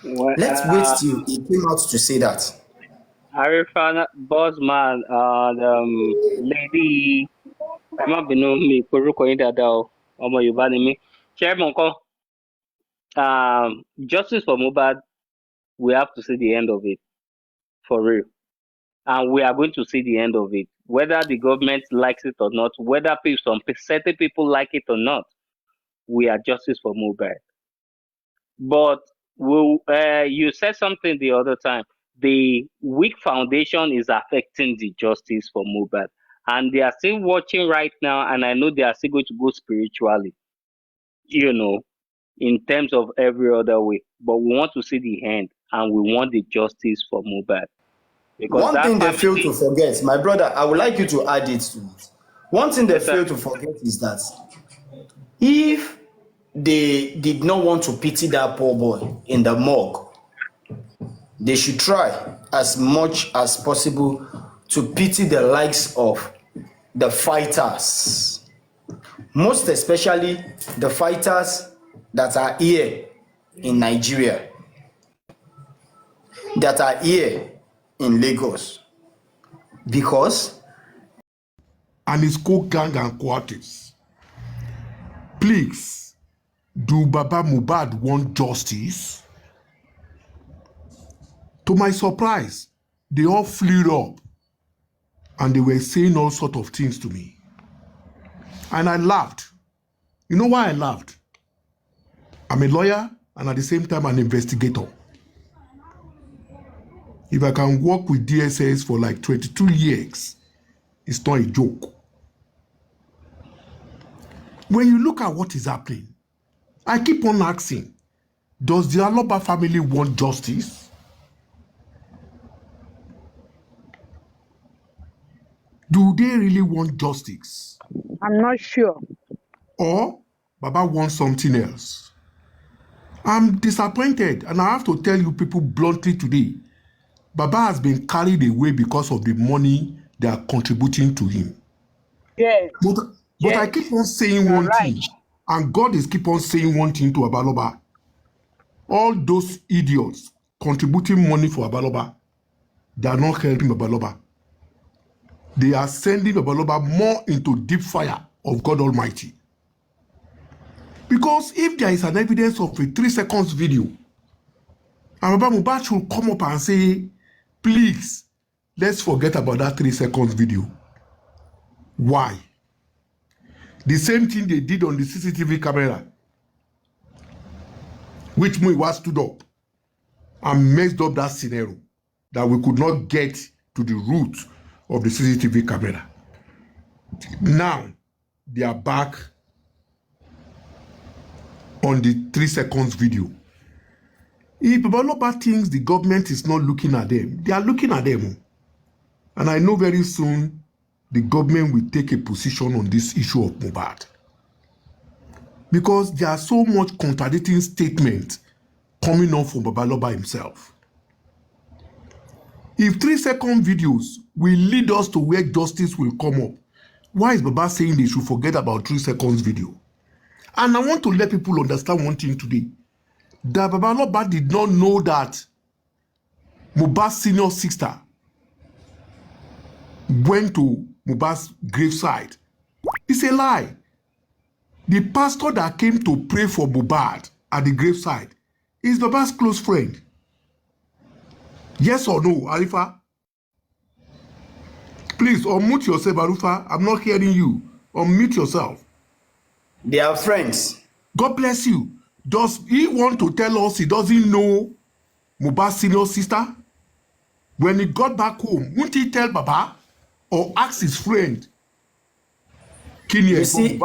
Well, let's wait till he came out to say that. Arifan, Bossman, lady, ẹ má bínú mi orúkọ yín dáadáa o, ọmọ Yorùbá ni mí. Chairman kan, justice for Mohbad, we have to see the end of it, for real. And we are going to see the end of it. Whether the government likes it or not, whether certain people like it or not, we are justice for Mohbad. But you said something the other time. The weak foundation is affecting the justice for Mohbad. And they are still watching right now, and I know they are still going to go spiritually, in terms of every other way. But we want to see the end, and we want the justice for Mohbad. Because one thing they fail to forget, my brother, I would like you to add it to it. One thing they fail to forget is that if they did not want to pity that poor boy in the morgue, they should try as much as possible to pity the likes of the fighters, most especially the fighters that are here in Nigeria, that are here in Lagos, because and his co-gang and quarters, please Do Baba Mohbad want justice? To my surprise, they all flew up and they were saying all sorts of things to me. And I laughed. You know why I laughed? I'm a lawyer and at the same time an investigator. If I can work with DSS for like 22 years, it's not a joke. When you look at what is happening, I keep on asking, does the Aloba family want justice? Do they really want justice? I'm not sure. Or Baba wants something else? I'm disappointed and I have to tell you people bluntly today, Baba has been carried away because of the money they are contributing to him. Yes. But I keep on saying You're one right. thing, and God is keep on saying one thing to Abaloba. All those idiots contributing money for Abaloba, they are not helping Abaloba. They are sending Abaloba more into deep fire of God Almighty. Because if there is an evidence of a 3 seconds video, and Baba Mohbad should come up and say, please, let's forget about that 3 seconds video. Why? The same thing they did on the CCTV camera, which Muiwa stood up and messed up that scenario, that we could not get to the root of the CCTV camera. Now, they are back on the 3 seconds video. If Babaloba thinks the government is not looking at them, they are looking at them. And I know very soon the government will take a position on this issue of Mohbad. Because there are so much contradicting statements coming on from Babaloba himself. If 3 second videos will lead us to where justice will come up, why is Baba saying they should forget about 3 seconds video? And I want to let people understand one thing today. That Babaloba did not know that Mohbad's senior sister went to Mohbad's graveside. It's a lie. The pastor that came to pray for Mohbad at the graveside is Baba's close friend. Yes or no, Arifa? Please, unmute yourself, Arifa. I'm not hearing you. Unmute yourself. They are friends. God bless you. Does he want to tell us he doesn't know Mohbad's senior sister? When he got back home, won't he tell Baba or ask his friend? You see,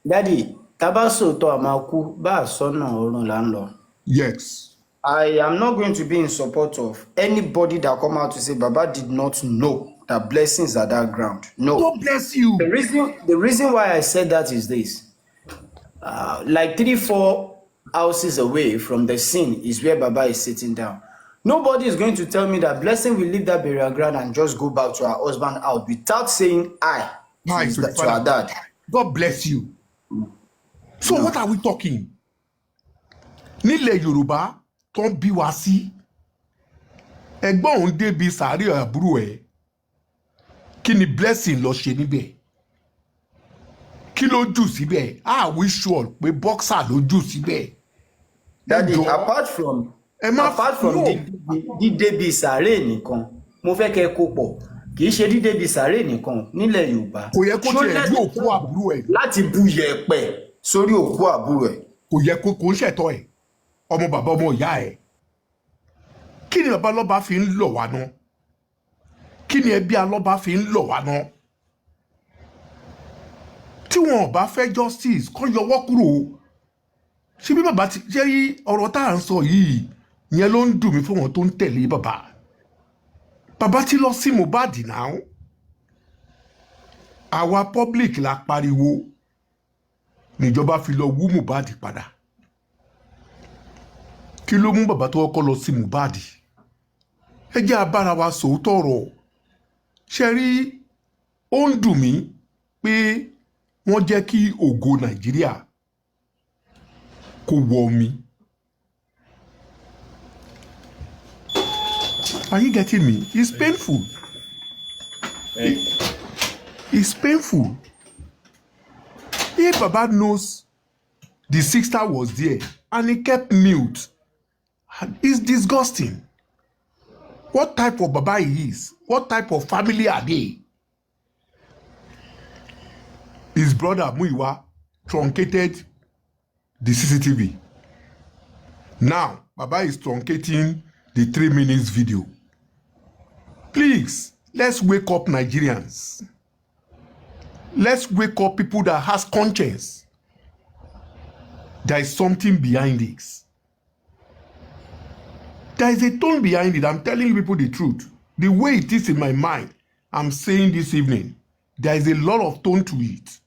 Daddy, Tabaso to Amaku, ba sona orun la nlo. Yes. I am not going to be in support of anybody that come out to say Baba did not know that blessings are that ground. No. God bless you. The reason why I said that is this. Like 3-4 houses away from the scene is where Baba is sitting down. Nobody is going to tell me that Blessing will leave that burial ground and just go back to her husband out without saying hi to her dad. God bless you. So what are we talking? Nílẹ̀ Yorùbá tó ń bí wa sí. Ẹ̀gbọ́n òun débi sàárè àbúrò ẹ̀. Kí ni Blessing lọ ṣe níbẹ̀? Kí ló jù síbẹ̀? We sure pé boxer ló jù síbẹ̀. Daddy, apart from dídébi sàárè nìkan, mo fẹ́ kẹ́ kó pọ̀. Kì í ṣe dídébi sàárè nìkan nílẹ̀ Yorùbá. Kò yẹ kó tiẹ̀ ní òkú àbúrò ẹ̀. Láti bu yẹ̀pẹ̀ sórí òkú àbúrò ẹ̀. Kò yẹ kó ń ṣẹ̀tọ́ ẹ̀. Ọmọ bàbá ọmọ ìyá ẹ̀. Kí ni bàbá Alọ́ba fi ń lọ̀ wá ná? Kí ni ẹbí Alọ́ba fi ń lọ̀ wá ná? Tí wọn ò bá fẹ́ justice kó yọwọ́ kúrò. Ṣé bí bàbá ti ṣe ọ̀rọ̀ tá à ń sọ yìí yẹn ló ń dùn mí fún wọn tó ń tẹ̀lé bàbá. Bàbá ti lọ sí Mohbad náà. Àwa public la pariwo níjọba fi lọ wú Mohbad padà. Kí ló mú bàbá tó kọ́kọ́ lọ sí Mohbad? Ẹ jẹ́ abára wa sòótọ́ ọ̀rọ̀. Ṣé rí ó ń dùn mí pé wọ́n jẹ́ kí ògo Nàìjíríà kó wọ mi. Are you getting me? It's painful. It's painful. If Baba knows The sister was there and he kept mute. It's disgusting. What type of Baba he is? What type of family are they? His brother Muiwa truncated the CCTV. Now, Baba is truncating the 3 minutes video. Please, let's wake up Nigerians. Let's wake up people that has conscience. There is something behind this. There is a tone behind it. I'm telling you people the truth. The way it is in my mind, I'm saying this evening, there is a lot of tone to it.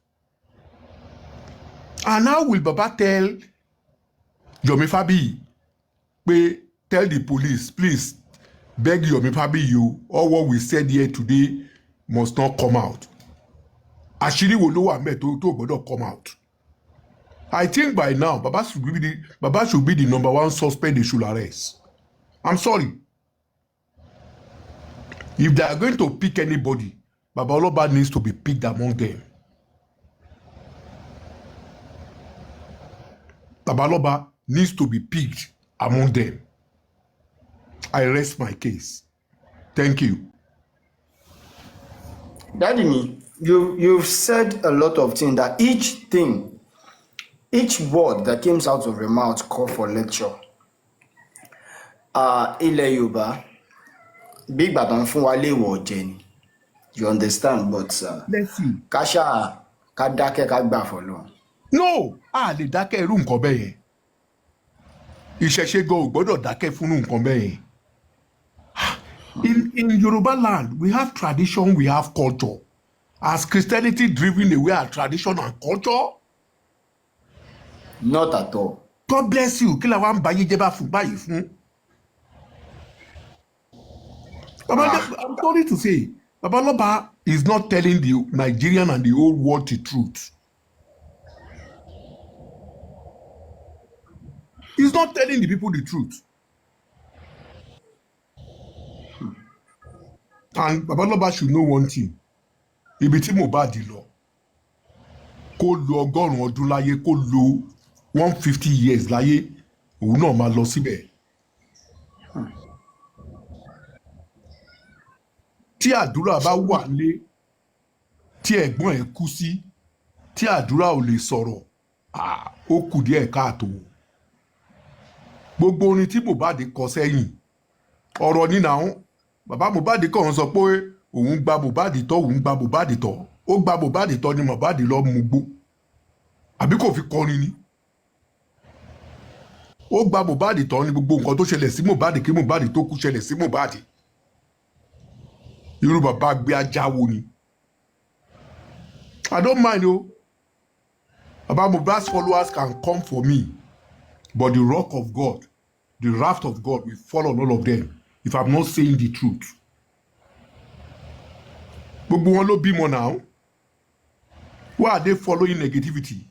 And how will Baba tell Yomi Fabi, tell the police, please, beg Yomi Fabi, all what we said here today must not come out. Àṣírí wo ló wà ńbẹ̀ tó gbọ́dọ̀ come out. I think by now, Baba should be the number one suspect they should arrest. I'm sorry. If they are going to pick anybody, Baba Aloba needs to be picked among them. Baba Aloba needs to be picked among them. I rest my case. Thank you. Daddy, you've said a lot of things that each word that comes out of your mouth call for lecture. Ilẹ̀ Yorùbá, big bàtàn fún wa léèwọ̀ jẹ ni. You understand, but let's see. Ká dákẹ́ ká gbà fọlọ́run. No, lè dákẹ́ irú nǹkan bẹ́ẹ̀ yẹn. Ìṣẹ̀ṣe gan ò gbọ́dọ̀ dákẹ́ fún nǹkan bẹ́ẹ̀ yẹn. In Yoruba land, we have tradition, we have culture. Has Christianity driven away our tradition and culture? Not at all. God bless you. Kí la wá ń báyé jẹ́ bá fún báyìí fún? I'm sorry to say, Baba Aloba is not telling the Nigerian and the whole world the truth. He's not telling the people the truth. And Baba Aloba should know one thing. Ibi tí Mohbad lọ, kó lo 100 ọdún láyé, kó lo 150 years láyé, òun náà máa lọ síbẹ̀. Tí àdúrà bá wà nílé, tí ẹ̀gbọ́n ẹ̀ kú sí, tí àdúrà ò lè sọ̀rọ̀, ó kù díẹ̀ káàtó. Gbogbo orin tí Mohbad kọ sẹ́yìn, ọ̀rọ̀ ní náà, bàbá Mohbad kàn sọ pé òun gba Mohbad tọ́, òun gba Mohbad tọ́. Ó gba Mohbad tọ́ ni Mohbad lọ mú gbó. Àbí kò fi kọrin ni. Ó gba Mohbad tọ́ ni gbogbo nǹkan tó ṣẹlẹ̀ sí Mohbad kí Mohbad tó kú ṣẹlẹ̀ sí Mohbad. Irú bàbá gbé ajáwo ni. I don't mind o. Baba Mohbad's followers can come for me, but the wrath of God, the wrath of God will fall on all of them if I'm not saying the truth. Gbogbo wọn ló bímọ now. Why are they following negativity?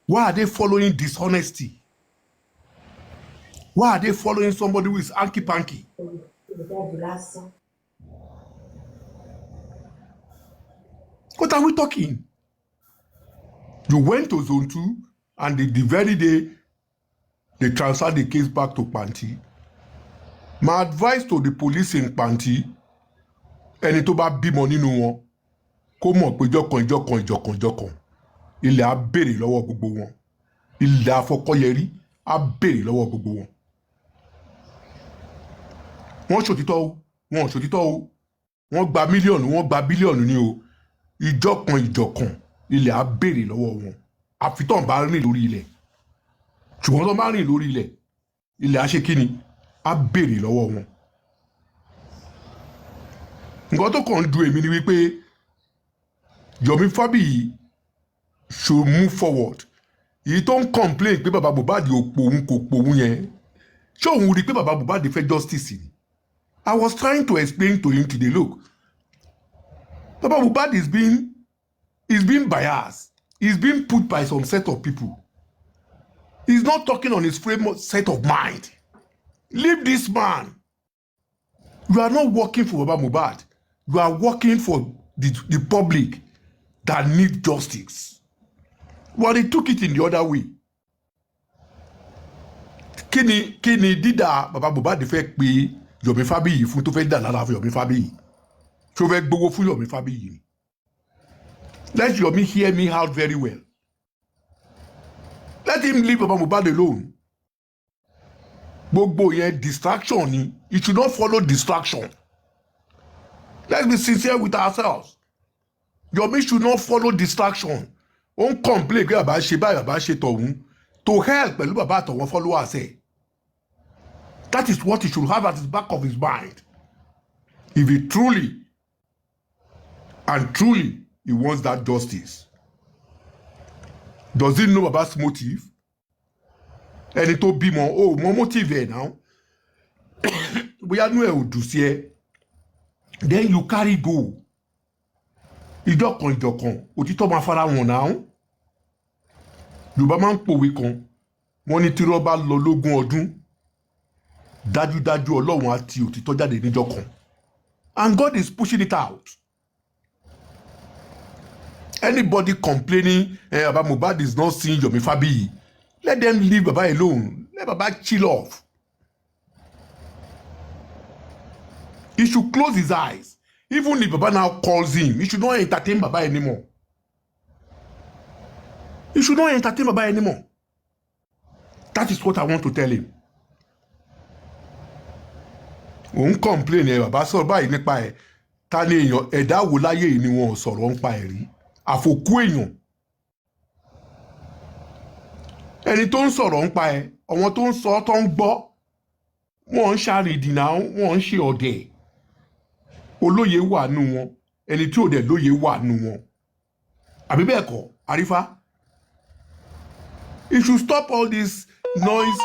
Why are they following dishonesty? Why are they following somebody who is hanky-panky? What are we talking? You went to Zone 2 and the very day they transferred the case back to Panti. My advice to the police in Panti, ẹni tó bá bímọ nínú wọn, kó mọ̀ pé ìjọkan ilẹ̀ á béèrè lọ́wọ́ gbogbo wọn. Ilẹ̀ Afọkọ́yẹrí á béèrè lọ́wọ́ gbogbo wọn. Wọ́n ṣòtítọ́ o, wọ́n ṣòtítọ́ o. Wọ́n gba mílíọ̀nù, wọ́n gba bílíọ̀nù ni o. Ìjọkan ilẹ̀ á béèrè lọ́wọ́ wọn. Àfi tọ́n bá rìn lórí ilẹ̀. Ṣùgbọ́n tọ́n bá rìn lórí ilẹ̀, ilẹ̀ á ṣe kí ni? Á béèrè lọ́wọ́ wọn. Nǹkan tó kàn ń du èmi ni wípé Yomi Fabi should move forward. Èyí tó ń complain pé bàbá Mohbad ò pòun kò pòun yẹn. Ṣé òun rí pé bàbá Mohbad fẹ́ justice ni? I was trying to explain to him today, look, Baba Mohbad is being biased. He's being put by some set of people. He's not talking on his frame set of mind. Leave this man. You are not working for Baba Mohbad. You are working for the public that need justice. But he took it in the other way. Kini dídà bàbá Mohbad fẹ́ pé Yomi Fabiyi fún tó fẹ́ dà lára fún Yomi Fabiyi. Tó fẹ́ gbowó fún Yomi Fabiyi. Let Yomi hear me out very well. Let him leave Baba Mohbad alone. Gbogbo yẹn distraction ni. You should not follow distraction. Let's be sincere with ourselves. Yomi should not follow distraction. On complain pé bàbá ṣe báyìí bàbá ṣe tọ̀hún. To help pẹ̀lú bàbá àtọ̀wọ́n followers ẹ̀. That is what he should have at the back of his mind. If he truly and truly he wants that justice. Does he know Baba's motive? Ẹni tó bímọ, oh, mo motive ẹ̀ now. Bóyá nú ẹ̀ ò dùn sí ẹ. Then you carry go. Ìjọkan, òtítọ́ máa fara wọn now. Yorùbá máa ń pòwe kan, wọ́n ní tí irọ́ bá lọ lógún ọdún, dájúdájú Ọlọ́run á ti òtítọ́ jáde níjọ́ kan. And God is pushing it out. Anybody complaining about Mohbad is not seeing Yomi Fabiyi, let them leave Baba alone. Let Baba chill off. He should close his eyes. Even if Baba now calls him, he should not entertain Baba anymore. He should not entertain Baba anymore. That is what I want to tell him. Òun complain Baba sọ̀rọ̀ báyìí nípa ẹ̀. Ta ni èèyàn ẹ̀dá wo láyé yìí ni wọn ò sọ̀rọ̀ nípa ẹ̀ rí. Àfòkú èèyàn. Ẹni tó ń sọ̀rọ̀ nípa ẹ̀, àwọn tó ń sọ tó ń gbọ́, wọ́n ń ṣàrìdìnà, wọ́n ń ṣe ọ̀dẹ̀. Olóye wà nù wọn, ẹni tí ò dẹ̀ lóye wà nù wọn. Àbí bẹ́ẹ̀ kọ́, Àrífá? You should stop all this noise.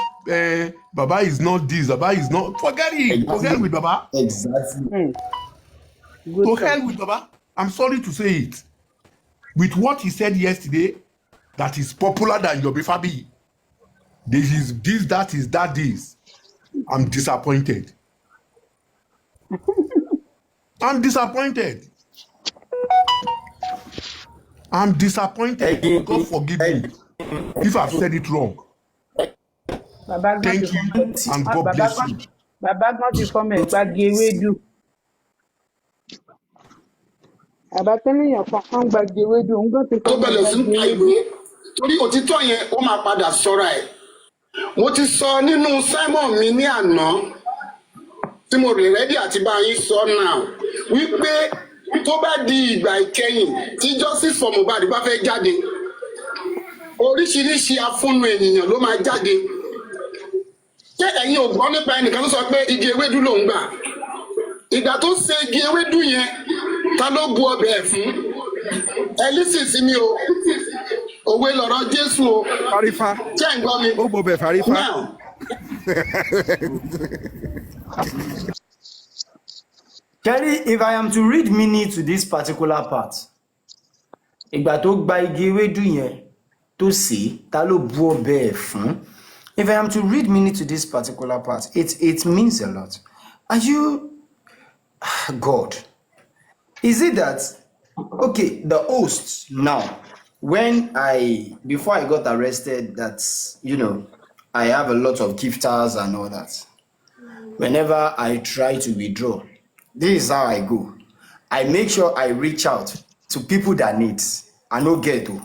Baba is not this. Baba is not. Forget it. Exactly. Forget with Baba. Exactly. To hell with Baba. I'm sorry to say it. With what he said yesterday, that is popular than Yomi Fabiyi. This is this, that is that is. I'm disappointed. I'm disappointed. I'm disappointed. God forgive me if I've said it wrong. Thank you and God bless you. Bàbá gan ti fọmọ ẹ̀ gbági ewédú. Bàbá tẹ́lẹ̀yàn kan gbági ewédú, òun gan ti tó fọmọ ẹ̀ bẹ̀rẹ̀ sí ń gbági ka ewédú. ìwé torí òtítọ́ yẹn ó máa padà sọ́ra ẹ̀. Mo ti sọ nínú Simon mi ní àná tí mo rè rẹ́dí àti bá yín sọ náà wípé tó bá di ìgbà ìkẹyìn tí justice for Mohbad bá fẹ́ jáde oríṣiríṣi afúnnu ènìyàn ló máa jáde. Ṣé ẹ̀yin ò gbọ́ nípa ẹnìkan tó sọ pé igi ewédú lòún gbà? Ìgbà tó ṣe igi ewédú yẹn ta ló bu ọbẹ̀ ẹ̀ fún? Ẹ lísì sí mi o, òwe lọ̀rọ̀ Jésù o. Farifa. Ṣé ẹ̀ ń gbọ́ mi? Ó bọ̀ bẹ̀ Farifa. Now, Kelly, if I am to read meaning to this particular part, ìgbà tó gba igi ewédú yẹn tó sè ta ló bu ọbẹ̀ ẹ̀ fún? If I am to read meaning to this particular part, it means a lot. Are you God? Is it that okay, the host now, before I got arrested, that's I have a lot of gifters and all that. Whenever I try to withdraw, this is how I go. I make sure I reach out to people that need. I no get to,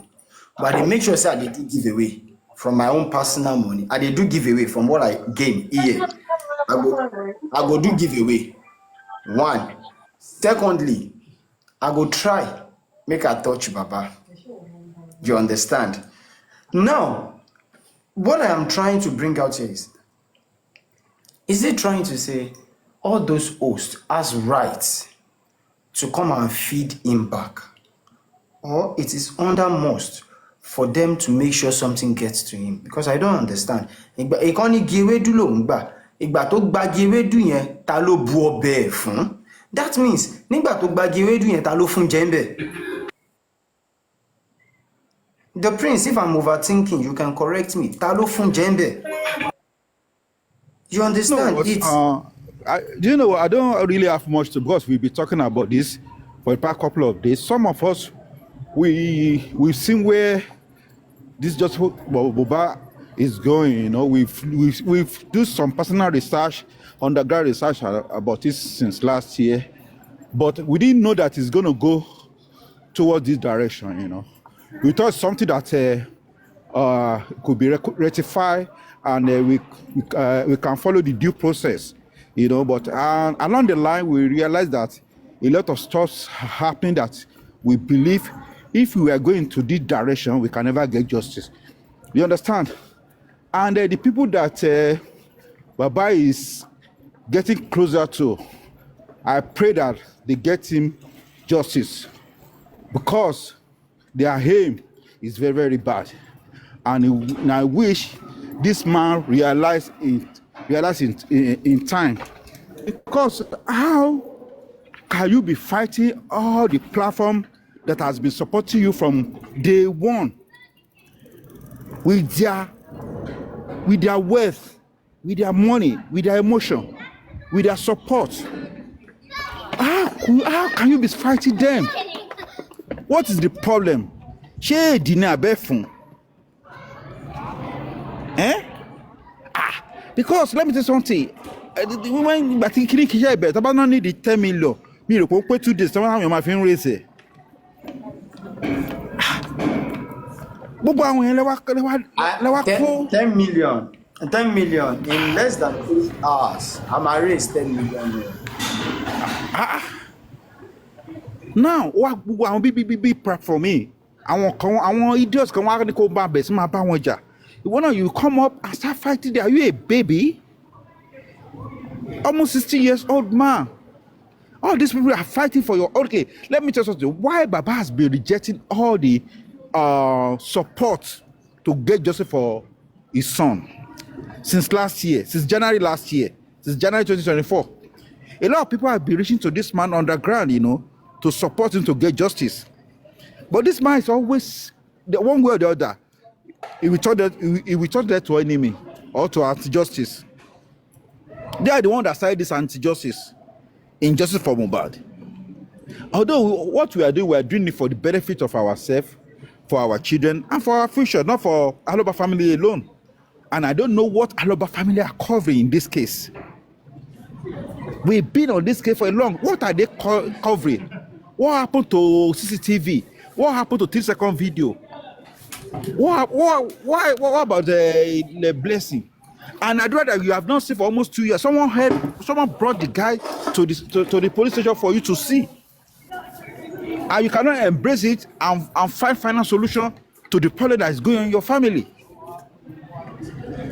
but I make sure say I do give away from my own personal money. I do give away from what I gain here. I go do give away. One. Secondly, I go try make I touch Baba. You understand? Now, what I am trying to bring out here is it trying to say all those hosts has rights to come and feed him back? Or it is under must for them to make sure something gets to him? Because I don't understand. That means the prince, if I'm overthinking, you can correct me. You understand? Do you know what? I don't really have much to, because we'll be talking about this for a past couple of days. Some of us, we've seen where this is just what Boba is going. You know, we've do some personal research, underground research about this since last year, but we didn't know that it's going to go towards this direction. You know, we thought something that could be rectified, and we can follow the due process. You know, but along the line we realized that a lot of stuff happening that we believe if we are going to this direction we can never get justice. You understand? And the people that Baba is getting closer to, I pray that they get him justice, because their aim is very, very bad. And I wish this man realize in time. Because how can you be fighting all the platform that has been supporting you from day one with their wealth, with their money, with their emotion, with their support? How can you be fighting them? What is the problem? Ṣé dínà abẹ́ fún? Because let me tell you something. When I think kí ṣe ẹ̀bẹ̀, tọ́ba náà need the 10 million. Mi rò pé 2 days tọ́ba náà yóò máa fi ń raise ẹ̀. Gbogbo àwọn yẹn lẹ́wà kó. 10 million. 10 million in less than 3 hours. I'm raise 10 million. Now, wá gbogbo àwọn bíbí platform yìí, àwọn idiots kan wá ní kó bá bẹ̀ sí máa bá wọn jà. Ìwọ náà, you come up and start fighting there. Are you a baby? Almost 60 years old man. All these people are fighting for your. Okay, let me tell you something. Why Baba has been rejecting all the support to get justice for his son since last year, since January last year, since January 2024. A lot of people have been reaching to this man underground, you know, to support him to get justice. But this man is always the one way or the other. He will turn that to enemy or to anti-justice. They are the one that started this anti-justice, injustice for Mohbad. Although what we are doing it for the benefit of ourselves, for our children, and for our future, not for Aloba family alone. And I don't know what Aloba family are covering in this case. We've been on this case for a long. What are they covering? What happened to CCTV? What happened to 3-second video? What about the blessing? And I'd rather you have not seen for almost 2 years. Someone brought the guy to the police station for you to see. And you cannot embrace it and find final solution to the problem that is going on in your family.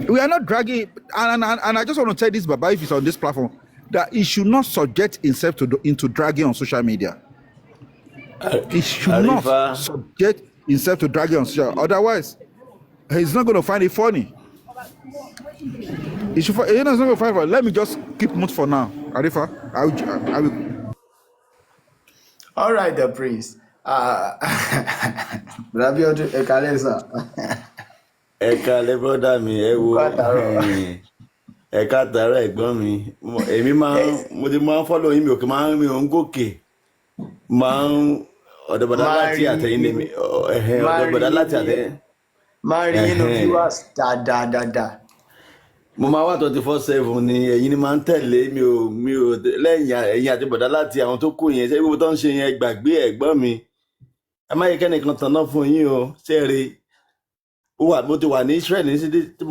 We are not dragging, and I just want to tell this Baba, if he's on this platform, that he should not subject himself into dragging on social media. He should not subject himself to dragging on social media. Otherwise, he's not going to find it funny. He's not going to find it funny. Let me just keep mute for now. Arifa, I will. All right, the prince. Rabiodun Ekalesa. Ẹ̀kálẹ́ brọ́dà mi, ẹ wo ẹ̀ka tààrà ẹ̀gbọ́n mi. Èmi mo ti máa ń follow yín, mi ò kì máa ń mi ò ń gòkè. Máa ń ọ̀dọ̀bọ̀dá láti àtẹ̀yìn lèmi. Ọ̀dọ̀bọ̀dá láti àtẹ̀yìn. Máa rí inú viewers dáadáa. Mo máa wà 24/7 ni ẹ̀yin ni máa ń tẹ̀lé mi ò lẹ́yìn ẹ̀yin àti bọ̀dá láti àwọn tó kù yẹn. Ṣé gbogbo tó ń ṣe yẹn gbàgbé ẹ̀gbọ́n mi? Ẹ má yẹ kẹ́nìkan tàn náà fún yín o. Ṣé rí? Mo ti wà ní Israel ní tó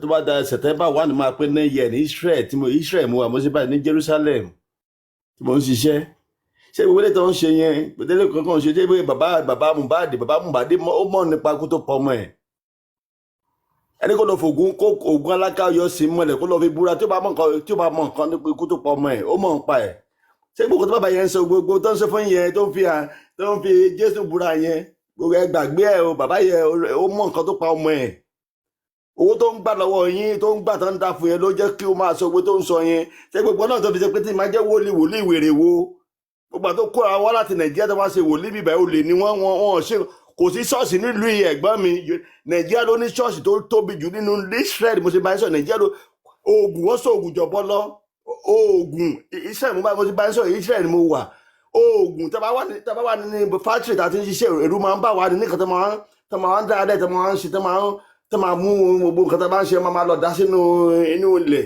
bá da September 1 máa pé 9 years ní Israel mo wà mo sì báyìí ní Jerusalem tí mo ń ṣiṣẹ́. Ṣé gbogbo ilé tó ń ṣe yẹn pẹ̀tẹ́lẹ̀ kankan ṣe dé bàbá Mohbad ó mọ̀ nípa kó tó pọ̀ ọmọ ẹ̀. Ẹni kó lọ fògùn kó ògùn alákàyọ sí mọ́lẹ̀ kó lọ fi búra tí ó bá mọ̀ nǹkan nípa ikú tó pọ̀ ọmọ ẹ̀ ó mọ̀ nípa ẹ̀. Ṣé gbogbo tó bàbá yẹn ń sọ gbogbo tó ń sọ fún yẹn tó ń fi Jésù búra yẹn gbogbo ẹ gbàgbé ẹ o bàbá yẹ ó mọ nǹkan tó pa ọmọ ẹ owó tó ń gbà lọ́wọ́ yín tó ń gbà tó ń dà fún yẹn ló jẹ́ kí ó máa sọ owó tó ń sọ yẹn ṣé gbogbo náà tó fi ṣe pé tí máa jẹ́ wòlíì wèrè wo gbogbo àti kó ara wá láti Nàìjíríà tó máa ṣe wòlíì bíbá ò lè ní wọ́n ṣe kò sí ṣọ́ọ̀ṣì nílùú ẹ̀gbọ́n mi Nàìjíríà ló ní ṣọ́ọ̀ṣì tó tóbi jù nínú Israel mo ṣe bá ń sọ Nàìjíríà ló oògùn wọ́n sọ oògùn jọ̀bọ́ lọ oògùn Israel mo ti bá ń sọ Israel mo wà oògùn tá bá wà ní fátírì tá ti ń ṣiṣẹ́ ẹ̀rù máa ń bà wá ní nǹkan tó tó máa ń dáadáa tó máa ń ṣe tó máa mú gbogbo nǹkan tó bá ń ṣe máa lọ dá sínú inú ilẹ̀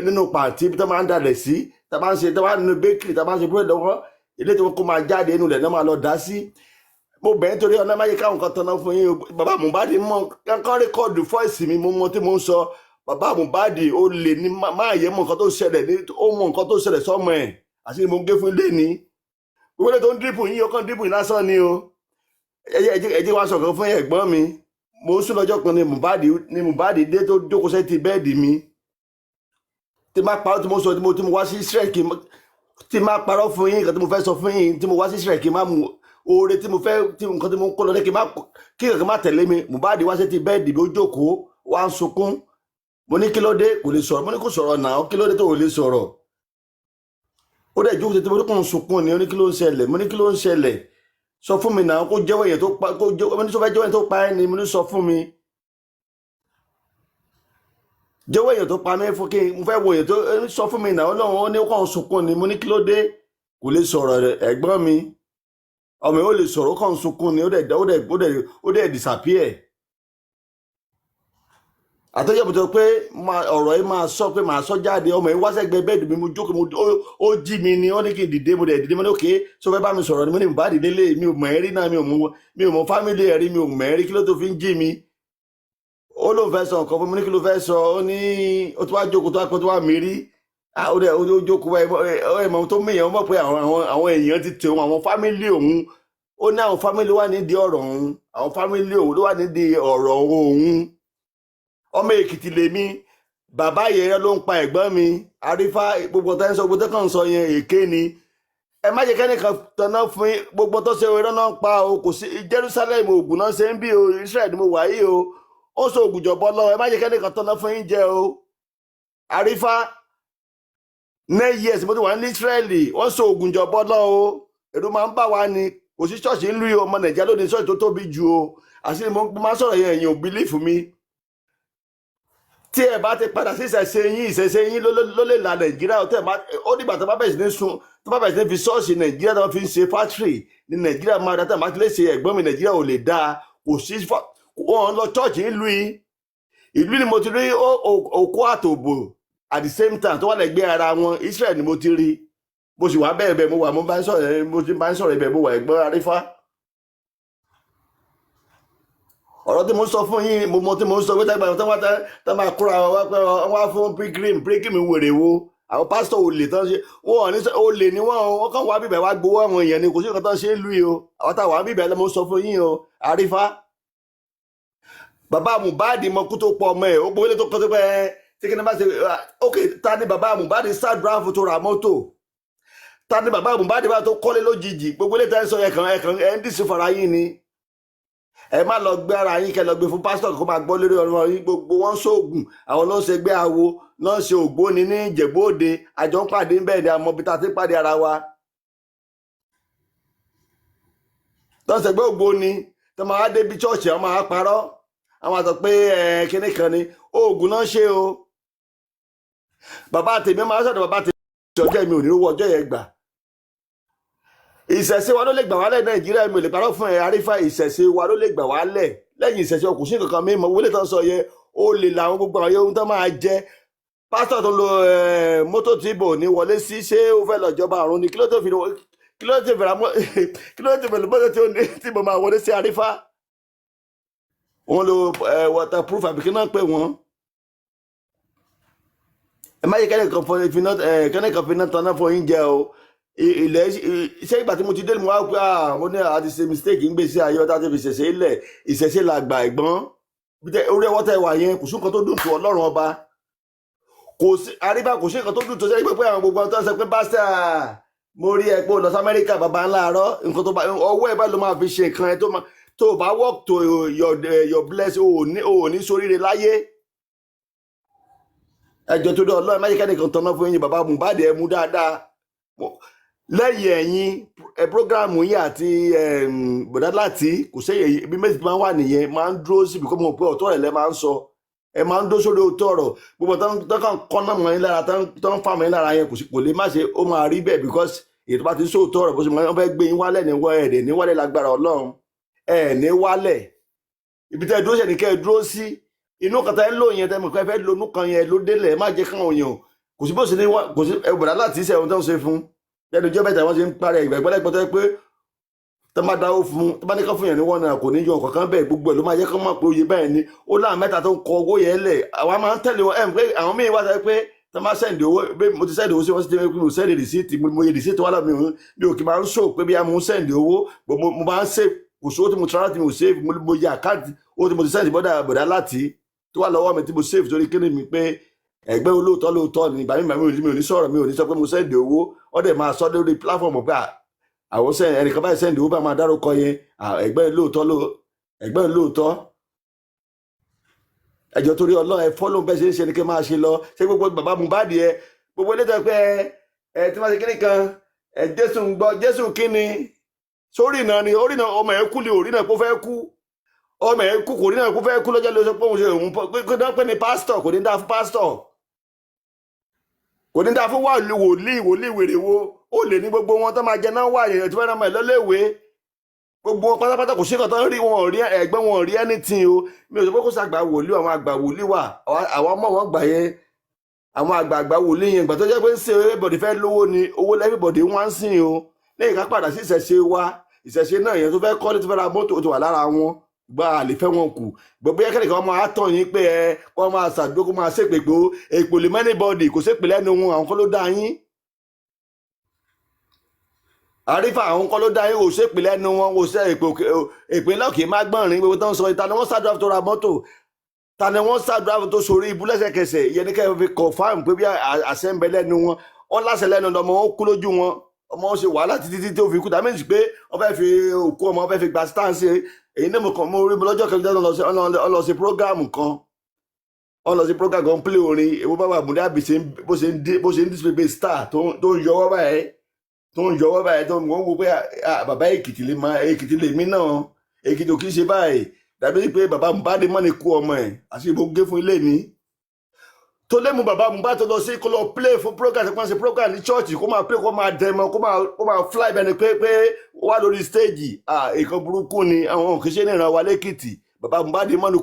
nínú pàǹtí tó máa ń dalẹ̀ sí tó bá ń ṣe tó bá nínú bakery tó bá ń ṣe búrẹ́dì lọ́wọ́ ilé tí wọ́n kó máa jáde inú ilẹ̀ náà máa lọ dá sí. Mo bẹ̀ nítorí ọ̀nà máa yẹ káwọn kan tanná fún yín bàbá Mohbad mọ̀ kankan rékọ́ọ̀dù fọ́ìsì mi mo mọ tí mo ń sọ bàbá Mohbad ó lè ní máa yẹ mọ nǹkan tó ṣẹlẹ̀ ó mọ nǹkan tó ṣẹlẹ̀ sọ́mọ ẹ̀ àti mo ń gé fún ilé ní gbogbo ilé tó ń dírípù yín ó kàn dírípù yín lásán ni o ẹjẹ wá sọ̀kan fún ẹ̀gbọ́n mi mo ń sún lọ́jọ́ kan ni Mohbad dé tó jókòó sẹ́tì bẹ́ẹ̀dì mi tí máa parọ́ tí mo sọ tí mo wá sí Israel tí máa parọ́ fún yín nǹkan tí mo fẹ́ sọ fún yín tí mo wá sí Israel kí n má mú oore tí mo fẹ́ tí nǹkan tí mo kó lọ dé kí nǹkan má tẹ̀lé mi Mohbad wá sẹ́tì bẹ́ẹ̀dì mi ó jókòó wá ń sunkún mo ní kí ló dé kò lè sọ̀rọ̀ mo ní kò sọ̀rọ̀ náà kí ló dé tó ò lè sọ̀rọ̀ ó dẹ̀ jókòó tí mo ní kò ń sunkún ni ó ní kí ló ń ṣẹlẹ̀ mo ní kí ló ń ṣẹlẹ̀ sọ fún mi náà kó jẹ́wọ́ èèyàn tó pa kó jẹ́wọ́ mo ní sọ fẹ́ jẹ́wọ́ èèyàn tó pa ẹ́ ni mo ní sọ fún mi jẹ́wọ́ èèyàn tó pa mí fún kí mo fẹ́ wo èèyàn tó sọ fún mi náà Ọlọ́run ó ní kò ń sunkún ni mo ní kí ló dé kò lè sọ̀rọ̀ ẹ̀gbọ́n mi ọmọ yìí ó lè sọ̀rọ̀ ó kàn ń sunkún ni ó dẹ̀ disappear àtọ́jọ́ bó tó pé ọ̀rọ̀ yìí máa sọ pé máa sọ jáde ọmọ yìí wá sẹ́gbẹ́ bẹ́ẹ̀dì mi mo jókòó ó jí mi ni ó ní kí n dìde mo dẹ̀ dìde mo ní òkè sọ fẹ́ bá mi sọ̀rọ̀ ni mo ní Mohbad délé mi ò mọ̀ ẹ́ rí náà mi ò mọ̀ fámìlì ẹ̀ rí mi ò mọ̀ ẹ́ rí kí ló tó fi ń jí mi ó lóun fẹ́ sọ nǹkan fún mi ní kí ló fẹ́ sọ ó ní ó tó wá jókòó tó wá pé tó wá mi rí ó jókòó ẹ̀mọ̀ tó mìíràn ó mọ̀ pé àwọn èèyàn ti tẹ̀ àwọn fámìlì òun ó ní àwọn fámìlì wà nídìí ọ̀rọ̀ òun àwọn fámìlì òun ló wà nídìí ọ̀rọ̀ òun ọmọ Èkìtì lèmi bàbá yẹn ló ń pa ẹ̀gbọ́n mi àrífà gbogbo tó ń sọ gbogbo tó kàn ń sọ yẹn èké ni ẹ má jẹ́ kẹ́nìkan tanná fún gbogbo tó ṣe irọ́ náà ń pa o kò sí Jerusalem ògùn náà ṣe ń bí o Israel ni mo wà yìí o ó sọ ògùn jọ̀bọ lọ ẹ má jẹ́ kẹ́nìkan tanná fún yín jẹ o àrífà 9 years mo ti wà ní Israeli wọ́n sọ ògùn jọ̀bọ lọ o èrò máa ń bà wá ni kò sí ṣọ́ọ̀ṣì ń lù ọmọ Nàìjíríà lónìí ṣọ́ọ̀ṣì tó tóbi jù o àṣírí mo máa sọ̀rọ̀ yẹn èèyàn ò bílífù mi tí ẹ bá ti padà sí ìṣẹ̀ṣe yín ló lè la Nàìjíríà ó dìgbà tó bá bẹ̀rẹ̀ sí ní fi ṣọ́ọ̀ṣì Nàìjíríà tó fi ń ṣe fátírì ní Nàìjíríà máa dá tàbí lè ṣe ẹ̀gbọ́n mi Nàìjíríà ò lè dáa kò sí wọn lọ ṣọ́ọ̀ṣì ìlú ni mo ti rí òkú àtòbò at the same time tó wà lẹ́gbẹ̀ẹ́ ara wọn Israel ni mo ti rí mo sì wá bẹ́ẹ̀ mo wà mo bá ń sọ̀rọ̀ ibẹ̀ mo wà ẹ̀gbọ́n arífá ọ̀rọ̀ tí mo sọ fún yín mo mọ tí mo sọ pé tá máa kóra wá fún pilgrim wèrè wo àwọn pásítọ̀ olè tán ṣe wọ́n ní olè ni wọ́n kàn wá bíbẹ̀ wá gbowó àwọn èèyàn ni kò sí nǹkan tán ṣe ń lù yìí o àwọn táwọn wá bíbẹ̀ lọ́mọ sọ fún yín o àrífá bàbá Mohbad mọ kú tó pọ̀ ọmọ ẹ̀ ó gbowó lé tó kọ́ tó pẹ́ tí kí ni bá ṣe ok ta ni bàbá Mohbad ṣàdúrà fún tó ra mọ́tò ta ni bàbá Mohbad bá tó kọ́lé lójijì gbogbo ilé tẹ́ ń sọ ẹ̀kan ẹ̀ ń dìsí fara yín ni ẹ má lọ gbé ara yín kẹ lọ gbé fún pásítọ̀ kó máa gbọ́ lórí ọ̀rọ̀ yín gbogbo wọn sóògùn àwọn ló ń ṣe gbé awo ló ń ṣe ògbóni ní Ìjẹ̀bú Òde àjọ ń pàdé ń bẹ́ẹ̀ ni àmọ́ bí ta ti pàdé ara wa ló ń ṣe gbé ògbóni tó máa dé bí chọ́ọ̀chì àwọn máa parọ́ àwọn àtọ̀ pé kíní kan ni oògùn náà ṣe o bàbá tèmi máa sọ̀dọ̀ bàbá tèmi ọjọ́ mi ò ní owó ọjọ́ yẹn gbà ìṣẹ̀ṣe wa ló lè gbà wálẹ̀ Nàìjíríà mi ò lè parọ́ fún ẹ àrífà ìṣẹ̀ṣe wa ló lè gbà wálẹ̀ lẹ́yìn ìṣẹ̀ṣe ọkùnrin sí kankan mímọ́ wọlé tán sọ yẹn ó lè làwọn gbogbo àwọn ohun tó máa jẹ pásítọ̀ tó ń lo mọ́tò tí ibò ní wọlé sí ṣé ó fẹ́ lọ jọba àrùn ni kí ló tó fi mọ́tò tí mo máa wọlé sí àrífà wọ́n lo waterproof àbíkí náà pé wọ́n ẹ má yẹ kẹ́nìkan fi náà tanná fún yín jẹ o ilẹ̀ iṣẹ́ ìgbà tí mo ti dé mo wá pé mo ní àti ṣe mistake ń gbèsè ayé ọ̀tá tó fi ṣẹ̀ṣẹ̀ ilẹ̀ ìṣẹ̀ṣẹ̀ la gbà ẹ̀gbọ́n orí ẹwọ́ tẹ̀ wà yẹn kò sí nǹkan tó dùn tó Ọlọ́run ọba kò sí àríbá kò sí nǹkan tó dùn tó ṣe pé àwọn gbogbo tó ń sọ pé báṣà mo rí ẹ pé ó lọ sí Amẹ́ríkà bàbá ńlá àárọ̀ nǹkan tó bá ọwọ́ ẹ̀ bá ló máa fi ṣe nǹkan ẹ tó bá work to your bless o ò ní sóríire láyé ẹjọ́ tó dé Ọlọ́run má yẹ kẹ́nìkan tanná fún yín bàbá Mohbad ẹ mú dáadáa lẹ́yìn ẹ̀yìn prógráàmù yìí àti bọ̀dá láti kò sẹ́yìn bí méjì máa ń wà nìyẹn máa ń dúró síbi kó mọ̀ pé ọ̀tọ̀ rẹ̀ lẹ́ máa ń sọ ẹ máa ń dó sórí òótọ́ ọ̀rọ̀ gbogbo tó kàn kọ́nà mọ́ yín lára tó ń fà mọ́ yín lára yẹn kò lè má ṣe ó máa rí bẹ́ẹ̀ because ètò bá ti sóòótọ́ ọ̀rọ̀ bó ṣe máa ń fẹ́ gbé yín wálẹ̀ ní wọ́n ẹ̀ẹ́dẹ̀ ní wálẹ̀ lágbára Ọlọ́run ẹ̀ ní wálẹ̀ ibi tẹ́ dúró ṣe ní kẹ́ ẹ dúró sí inú kan tẹ́ ń lò yẹn tẹ́ mọ̀ pé ẹ fẹ́ lo inú kan yẹn ló délẹ̀ má jẹ́ káwọn èèyàn kò sí bó ṣe ní kò sí ẹ̀bùrà láti ṣe ohun tó ń ṣe fún lẹ́nu ìjọba ìta wọ́n ṣe ń parẹ́ ìgbàgbọ́lẹ́gbọ́ tó yẹ pé tó bá dáwó fún tó bá ní kán fún yẹn ní wọ́n náà kò ní yọ ọ̀kọ̀ọ̀kan bẹ́ẹ̀ gbogbo ẹ̀ ló máa jẹ́ kán mọ̀ pé oyè bẹ́ẹ̀ ni ó láwọn mẹ́ta tó ń kọ owó yẹn lẹ̀ àwa máa ń tẹ̀lé wọn ẹ̀ pé àwọn míì wá sọ pé tó máa sẹ́ndì owó mo ti sẹ́ndì owó sí wọ́n sì ti pé mo sẹ́ndì rìsíìtì mo yẹ rìsíìtì wà lábẹ́ mi ò kì máa ń ṣò pé bí mo sẹ́ndì owó mo máa ń ṣe kò sówó tí mo tọ́ra tí mo save mo yẹ àkáǹtì owó tí mo ti sẹ́ndì bọ́dà láti tó wà lọ́wọ́ mi tí mo save torí kíni mi pé ẹgbẹ́ olóòótọ́ ni ìgbà mi ò ní sọ̀rọ̀ mi ò ní sọ pé mo sẹ́ndì owó wọ́n dẹ̀ máa sọ lórí platform pé àwọn ẹnìkan báyìí sẹ́ndì owó bá máa dárúkọ yẹn ẹgbẹ́ olóòótọ́ ẹjọ́ torí Ọlọ́run ẹ fọ́lọ́ bẹ́ẹ̀ ṣe ń ṣe ni kí n máa ṣe lọ ṣé gbogbo bàbá Mohbad ẹ gbogbo ilé tó pé ẹ tí wọ́n ṣe kíní kan ẹ Jésù ń gbọ́ Jésù kíni sórí náà ni orí náà ọmọ ẹ kú lè orí náà kó fẹ́ kú ọmọ ẹ kú kò rí náà kó fẹ́ kú lọ́jọ́ ló sọ pé òun ṣe òun pé ní pásítọ̀ kò ní dá fún pásítọ̀ kò ní dá fún wòlíì wèrè wo ó lè ní gbogbo wọn tó máa jẹ náà wà èèyàn tí wọ́n náà máa lọ́lẹ́wé gbogbo wọn pátápátá kò sí nǹkan tó ń rí wọn rí ẹgbẹ́ wọn rí anything o mi ò sọ pé kó sàgbà wòlíì àwọn àgbà wòlíì wà àwọn ọmọ wọn gbà yẹn àwọn àgbààgbà wòlíì yẹn gbà tó jẹ́ pé ń ṣe everybody fẹ́ lówó ni owó everybody wọ́n ń sìn o lẹ́yìn ká padà sí ìṣẹ̀ṣe wa ìṣẹ̀ṣe náà yẹn tó fẹ́ kọ́lé tó fẹ́ ra mọ́tò tó wà lára wọn gba àlè fẹ́ wọn kù gbogbo yẹn kẹ́nìkan máa tàn yín pé ẹ kó máa ṣàdúró kó máa ṣèpè pé èpò lè mẹ́nìbọ̀dì kò ṣèpè lẹ́nu wọn àwọn kọ́ ló dá yín àrífà àwọn kọ́ ló dá yín kò ṣèpè lẹ́nu wọn kò ṣe èpè lọ́kì má gbọ̀nrín gbogbo tó ń sọ ìta ni wọ́n ṣàdúrà tó ra mọ́tò ta ni wọ́n ṣàdúrà tó sórí ibú lẹ́sẹ̀kẹsẹ̀ ìyẹn ní kẹ́hìn fi confirm pé bí àṣẹ ń bẹ lẹ́nu wọn wọ́n láṣẹ lẹ́nu ọmọ wọn kú lójú wọn ọmọ wọn ṣe wàhálà títí tó fi kú that means pé wọ́n fẹ́ fi òkú ọmọ wọ́n fẹ́ fi gba stance èyí ní mo kàn mo rí mi lọ́jọ́ kẹjọ lọ sí program kan wọ́n lọ sí program kan play orin èwo bá wà múlẹ̀ àbí bó ṣe ń display star tó ń yọwọ́ báyìí tó ń wo pé bàbá Èkìtì lè mí náà Èkìtì ò kì í ṣe báyìí dàbí pé bàbá Mohbad mọ́ ni kú ọmọ ẹ̀ àti ìbò gé fún ilé mi tó lé mu bàbá Mohbad tó lọ sí kó lọ play fún program tó pọ́n ṣe program ní church kó máa play kó máa dẹmọ kó máa fly bẹni pé wà lórí stage nǹkan burúkú ni àwọn òkèṣẹ́ ní ìran wa lẹ́kìtì bàbá Mohbad mọ́ ni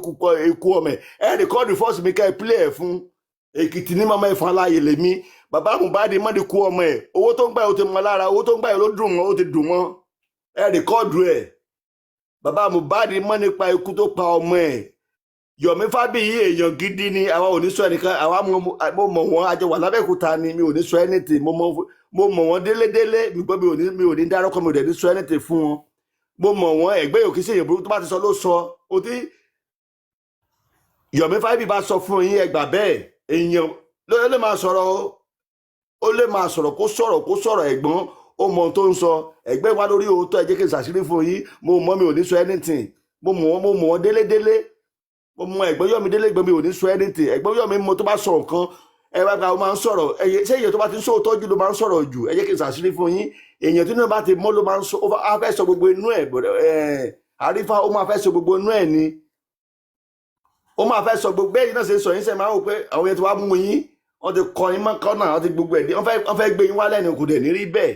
kú ọmọ ẹ̀ rìkọ́dù fọ́ọ̀sì mi ká ẹ play ẹ̀ fún Èkìtì ní mọ́mọ́ ìfọn aláyè lèmi bàbá Mohbad mọ́ ni kú ọmọ ẹ̀ owó tó ń gbà yóò ti mọ lára owó tó ń gbà yóò ló dùn mọ́ ó ti dùn mọ́ ẹ̀ rìkọ́dù ẹ̀ bàbá Mohbad mọ́ nípa ikú tó pa ọmọ ẹ̀ Yomi Fabiyi èèyàn gidi ni àwa ò ní sọ ẹnìkan àwa mo mọ̀ wọ́n àjọ wà lábẹ́òkúta ni mi ò ní sọ anything mo mọ̀ wọ́n délédélé mi ò ní dárúkọ mi ò dẹ̀ ní sọ anything fún wọn mo mọ̀ wọ́n ẹgbẹ́ yòókì sí èèyàn burúkú tó bá ti sọ ló sọ o tí Yomi Fabiyi bá sọ fún yín ẹgbà bẹ́ẹ̀ èèyàn ló lè máa sọ̀rọ̀ ó lè máa sọ̀rọ̀ kó sọ̀rọ̀ ẹ̀gbọ́n ó mọ tó ń sọ ẹgbẹ́ wa lórí òótọ́ ẹ jẹ́ kí n ṣàṣírí fún yín mo mọ̀ mi ò ní sọ anything mo mọ̀ wọ́n délédélé mo mọ ẹ̀gbọ́n Yomi délé gbọ́n mi ò ní sọ anything ẹ̀gbọ́n Yomi mo tó bá sọ nǹkan ẹ bá gba ọ máa ń sọ̀rọ̀ ṣé èèyàn tó bá ti ń sọ̀rọ̀ tọ́jú ló máa ń sọ̀rọ̀ jù ẹ jẹ́ kí n ṣàṣírí fún yín èèyàn tí náà bá ti mọ́ ló máa ń sọ á fẹ́ sọ gbogbo inú ẹ̀ àrífà ó máa fẹ́ sọ gbogbo inú ẹ̀ ni ó máa fẹ́ sọ gbogbo bẹ́ẹ̀ yìí náà ṣe sọ yín sẹ́ máa ń wò pé àwọn yẹn ti wá mú yín wọ́n ti kọ yín mọ́ kọ́nà wọ́n ti gbogbo ẹ̀ wọ́n fẹ́ gbé yín wálẹ̀ ní kò dẹ̀ ní rí bẹ́ẹ̀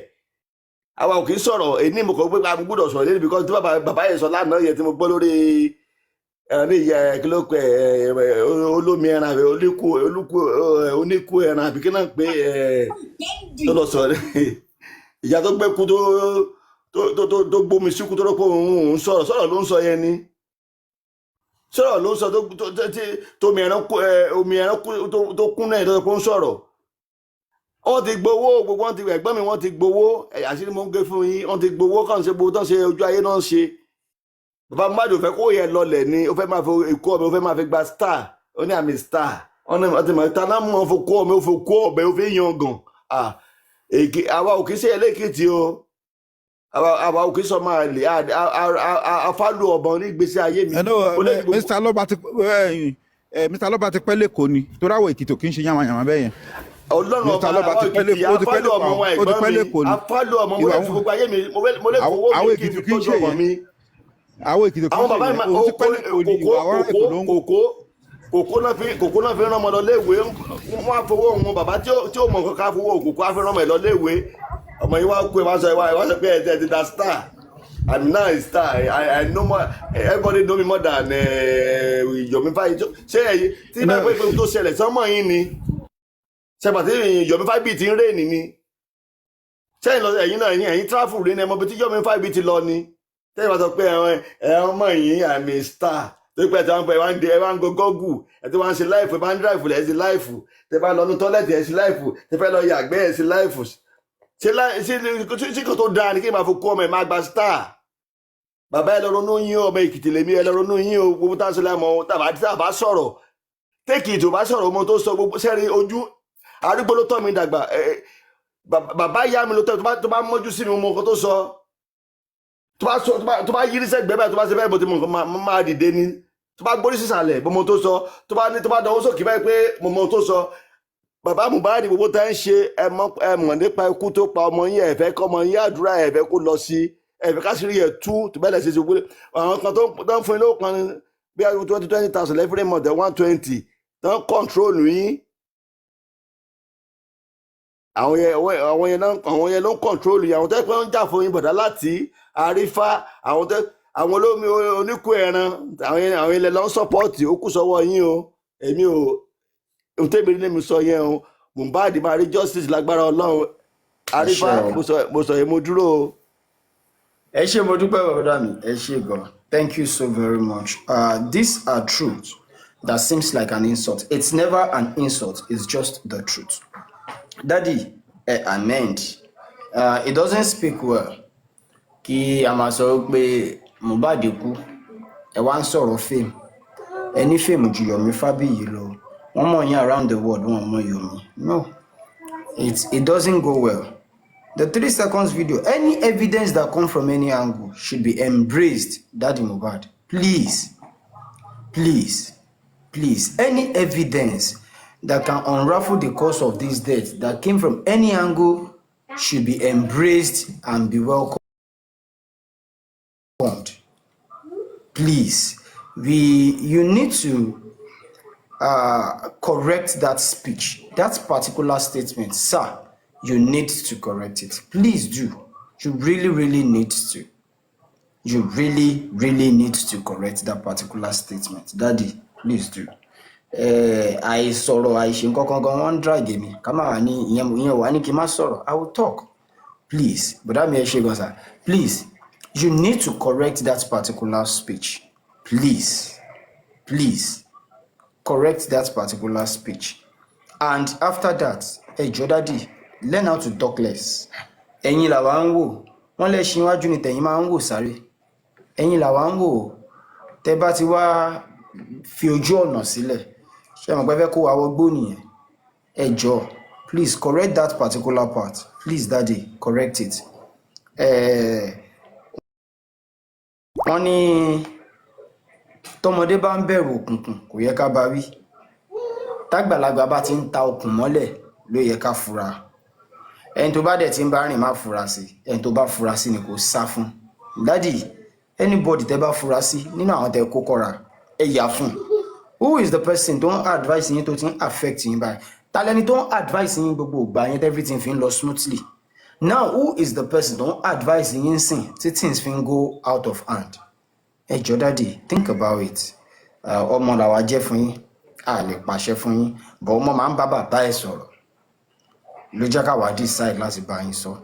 àwa ò kì í sọ̀rọ̀ èyí ní mo kọ̀ pé a gbọ́dọ̀ sọ̀rọ̀ lẹ́nu because tí bàbá yẹn sọ lánàá yẹn tí mo gbọ́ lórí ẹran ìyá kílókù olómi ẹran àbẹ oníkú ẹran àbí kí náà pé tó lọ sọ ìyá tó gbẹkú tó gbómi síkú tó rọpò òun sọ̀rọ̀ ló ń sọ yẹn ni sọ̀rọ̀ ló ń sọ tómi ẹran tó kún náà tó ń sọ̀rọ̀ wọ́n ti gbowó gbogbo wọn ti ẹ̀gbọ́n mi wọ́n ti gbowó àṣírí mo ń gé fún yín wọ́n ti gbowó kàn ṣe gbowó tán ṣe ojú ayé náà ṣe bàbá Mohbad ò fẹ́ kó yẹ lọlẹ̀ ni ó fẹ́ máa fi ikú ọbẹ̀ ó fẹ́ máa fi gba star ó ní àmì star ọ̀nà àti mọ̀ ìtaná mọ̀ fún kó ọbẹ̀ ó fi kó ọbẹ̀ ó fi yan gàn àwa ò kì í ṣe ẹlẹ́kìtì o àwa ò kì í sọ máa lè afálù ọ̀bọ̀n ní ìgbésí ayé mi. Mr. Aloba ti pẹ́ lẹ́kọ̀ọ́ ni torí àwọn Èkìtì kì í ṣe yàmàyàmà bẹ́ẹ̀ yẹn. Ọlọ́run ọba àwọn Èkìtì afálù ọmọ wọn ẹ̀gbọ́n mi afálù ọmọ mo lè fi gbogbo ayé mi mo lè fowó mi kí n fi tọ́jú ọmọ mi àwọn Èkìtì kì í ṣe yẹn o ti pẹ́ lẹ́kọ̀ọ́ ni ìwà àwọn èkó ló ń kòkó náà fi rán ọmọ lọ léèwé wọn á fowó òun bàbá tí ó mọ kankan fowó òkòkò á fi rán ọmọ ẹ lọ léèwé ọmọ yìí wá kú ẹ wá sọ pé ẹ ti da star I'm now a star. I know more. Everybody know me more than Yomi Fabi. Ṣé tí bá pẹ́ pé tó ṣẹlẹ̀ sọ́mọ yín ni? Ṣé pàtẹ́ Yomi Fabi ti ń rè ní ni? Ṣé ẹ̀yin náà ẹ̀yin travel rí ni ẹmọ bí tí Yomi Fabi ti lọ ni? Ṣé ìwà sọ pé ọmọ yín I'm a star? Tó pẹ́ tí wọ́n pẹ́ ẹ wá ń go gọ́gù ẹ tí wọ́n ń ṣe láìfù ẹ bá ń dráìfù ẹ sí láìfù tẹ bá lọ ní tọ́lẹ̀tì ẹ sí láìfù tẹ fẹ́ lọ yàgbẹ́ ẹ sí láìfù. Ṣé kò tó dáa ni kí n máa fi kó ọmọ ẹ máa gba star? Bàbá ẹ lọ ronú yín o, ọmọ Èkìtì lèmi ẹ lọ ronú yín o, gbogbo tá a sọ lẹ́mọ̀ tàbá sọ̀rọ̀ tẹ́kì tó bá sọ̀rọ̀ ọmọ tó sọ gbogbo sẹ́rí ojú arúgbó ló tọ́ mi dàgbà bàbá ìyá mi ló tọ́ tó bá mọ́jú sí mi ọmọ kan tó sọ tó bá yírí sẹ́gbẹ́ báyìí tó bá ṣe bẹ́ẹ̀ bó ti mọ̀ máa dìde ni tó bá gbórí sísàlẹ̀ bó mọ tó sọ tó bá dánwó sókè báyìí pé mo mọ tó sọ. Bàbá Mohbad gbogbo tá ń ṣe ẹ mọ̀ nípa ikú tó pa ọmọ yín ẹ̀fẹ́ kọ́ ọmọ yín àdúrà ẹ̀fẹ́ kó lọ sí ẹ̀fẹ́ káṣírí ẹ̀ tú tó bẹ́ẹ̀ lẹ́sẹ̀ ṣe gbélé àwọn kan tó ń fún yín lówó kan bí i 20,000 every month 120 tó ń kọ́ńtrólù yín àwọn yẹn ló ń kọ́ńtrólù yín àwọn tó ń pẹ́ ń jà fún yín bọ̀dá láti àrífá àwọn olómi oníkú ẹran àwọn ilẹ̀ ló ń sọ́pọ́ọ̀tì ó kù sọ́wọ́ yín o èmi ò tẹ́mi ní mi sọ yẹn o Mohbad máa rí justice lágbára Ọlọ́run àrífá mo sọ yẹn mo dúró o. Ẹ ṣé mo dúpẹ́ bàbá mi, ẹ ṣé gan. Thank you so very much. These are truths that seems like an insult. It's never an insult, it's just the truth. Daddy, amend. It doesn't speak well. Kí a máa sọ pé Mohbad kú, ẹ wá ń sọ̀rọ̀ fame. Ẹni fame ju Yomi Fabi yìí lọ. Wọ́n mọ̀ yín around the world, wọ́n mọ̀ Yomi. No, it doesn't go well. The 3 seconds video, any evidence that comes from any angle should be embraced, Daddy Mohbad. Please, please, please. Any evidence that can unravel the cause of this death that came from any angle should be embraced and be welcomed. Please, you need to correct that speech, that particular statement, sir. You need to correct it. Please do. You really need to. You really need to correct that particular statement. Daddy, please do. I sọ̀rọ̀ àìṣe nǹkan kan gan wọ́n drag mi ká má wà ní ìyẹn wà ní kí n má sọ̀rọ̀. I will talk. Please, bọ̀dá mi ẹ ṣe gan sir. Please, you need to correct that particular speech. Please, correct that particular speech. And after that, Daddy, learn how to talk less. Ẹ̀yin làwa ń wò, wọ́n lè ṣe iwájú ni tẹ̀yin máa ń wò sáré. Ẹ̀yin làwa ń wò, tẹ́ bá ti wá fi ojú ọ̀nà sílẹ̀. Ṣé mo fẹ́ kó wa wọgbó nìyẹn? Ẹ jọ̀ọ́, please correct that particular part. Please, Daddy, correct it. Wọ́n ní tọmọdé bá ń bẹ̀rù òkùnkùn kò yẹ ká bá wí. Tágbàlagbà bá ti ń ta okùn mọ́lẹ̀ ló yẹ ká fura. Ẹni tó bá dẹ̀ ti ń bá rìn má fura sí, ẹni tó bá fura sí ni kò sá fún. Daddy, anybody tẹ́ bá fura sí nínú àwọn tẹ́ kó kọ́ra ẹ yà fún. Who is the person tó ń advice yín tó ti ń affect yín báyìí? Ta lẹni tó ń advice yín gbogbo ìgbà yẹn everything fi ń lọ smoothly? Now who is the person tó ń advice yín sìn tí things fi ń go out of hand? Ẹ jọ̀ọ́ Daddy, think about it. Ọmọ làwa jẹ́ fún yín, a lè pàṣẹ fún yín, but ọmọ máa ń bá bàbá ẹ̀ sọ̀rọ̀. Ló jẹ́ ká wá decide láti bá yín sọ.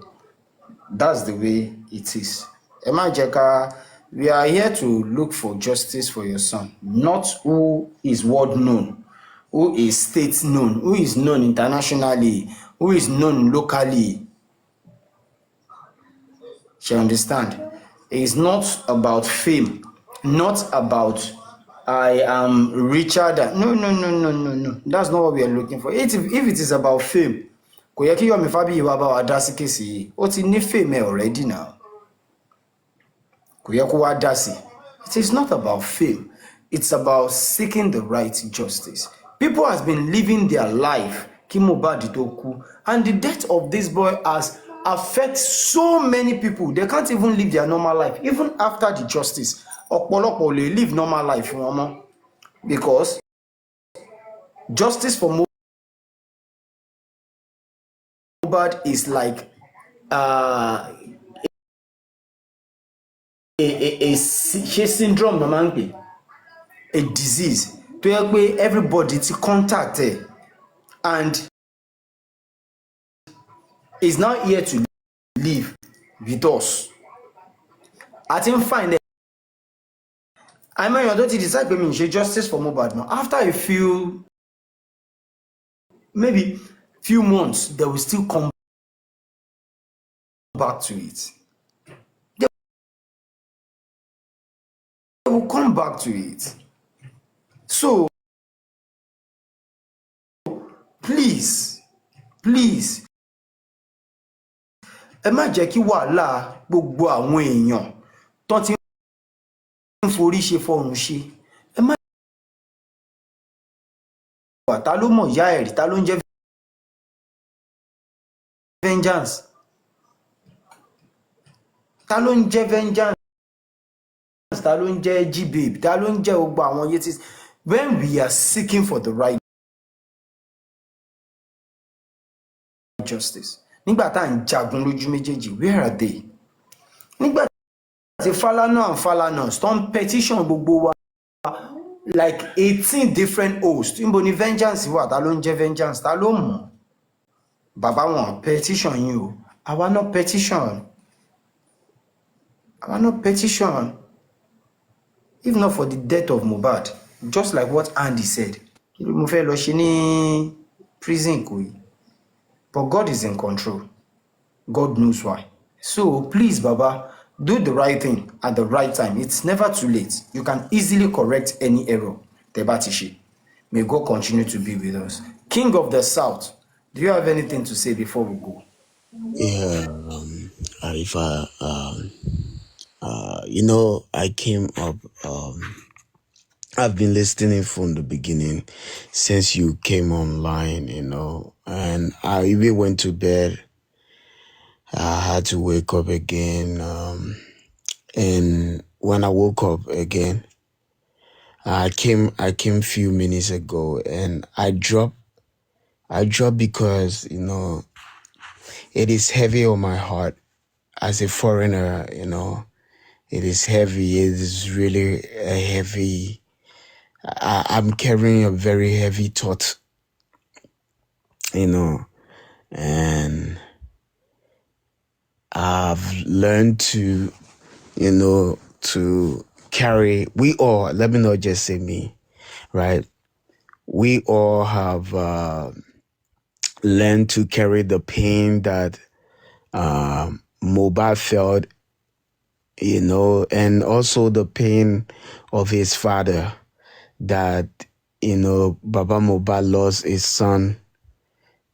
That's the way it is. Ẹ má jẹ́ ká. We are here to look for justice for your son, not who is world known, who is state known, who is known internationally, who is known locally. You understand? It's not about fame, not about I am richer than. No. That's not what we are looking for. If it is about fame, kò yẹ kí Yomi Fabi wá bá wa dá sí kéèsì yìí. Ó ti ní fame already now. Kò yẹ kó wá dá sí. It is not about fame. It's about seeking the right justice. People has been living their life kí Mohbad tó kú, and the death of this boy has affect so many people. They can't even live their normal life even after the justice. Ọ̀pọ̀lọpọ̀ lè live normal life wọn mọ́ because justice for Mohbad is like ṣé syndrome ló máa ń pè, a disease tó yẹ pé everybody ti contact ẹ̀ and is now here to live with us. I think find it. I mean, you don't decide pé mi ṣe justice for Mohbad now. After a few, maybe few months, they will still come back to it. They will come back to it. So, please, ẹ má jẹ́ kí wàhálà gbogbo àwọn èèyàn tó ti ń forí ṣe fọrùn ṣe. Ẹ má wà ta ló mọ̀ ìyá ẹ̀rí, ta ló ń jẹ́ vengeance, ta ló ń jẹ́ vengeance, ta ló ń jẹ́ G-babe, ta ló ń jẹ́ gbogbo àwọn yetis. When we are seeking for the right justice, nígbà tá à ń jagun lójú méjèèjì, where are they? Nígbà tí Falana and Falanas tó ń petition gbogbo wa like 18 different hosts, níbo ni vengeance wà, ta ló ń jẹ́ vengeance, ta ló mọ̀? Bàbá wọn petition yín o, àwa náà petition. If not for the death of Mohbad, just like what Andy said, kí ló mo fẹ́ lọ ṣe ní prison kò yìí? But God is in control. God knows why. So please, Baba, do the right thing at the right time. It's never too late. You can easily correct any error. Tebatishi. May God continue to be with us. King of the South, do you have anything to say before we go? Yeah, Arifa, I came up, I've been listening from the beginning since you came online, and I even went to bed. I had to wake up again, and when I woke up again, I came few minutes ago, and I dropped because, it is heavy on my heart as a foreigner, it is heavy. It is really a heavy, I'm carrying a very heavy thought, and I've learned to, to carry, let me not just say me, right? We all have learned to carry the pain that Mohbad felt, and also the pain of his father that, Baba Mohbad lost his son,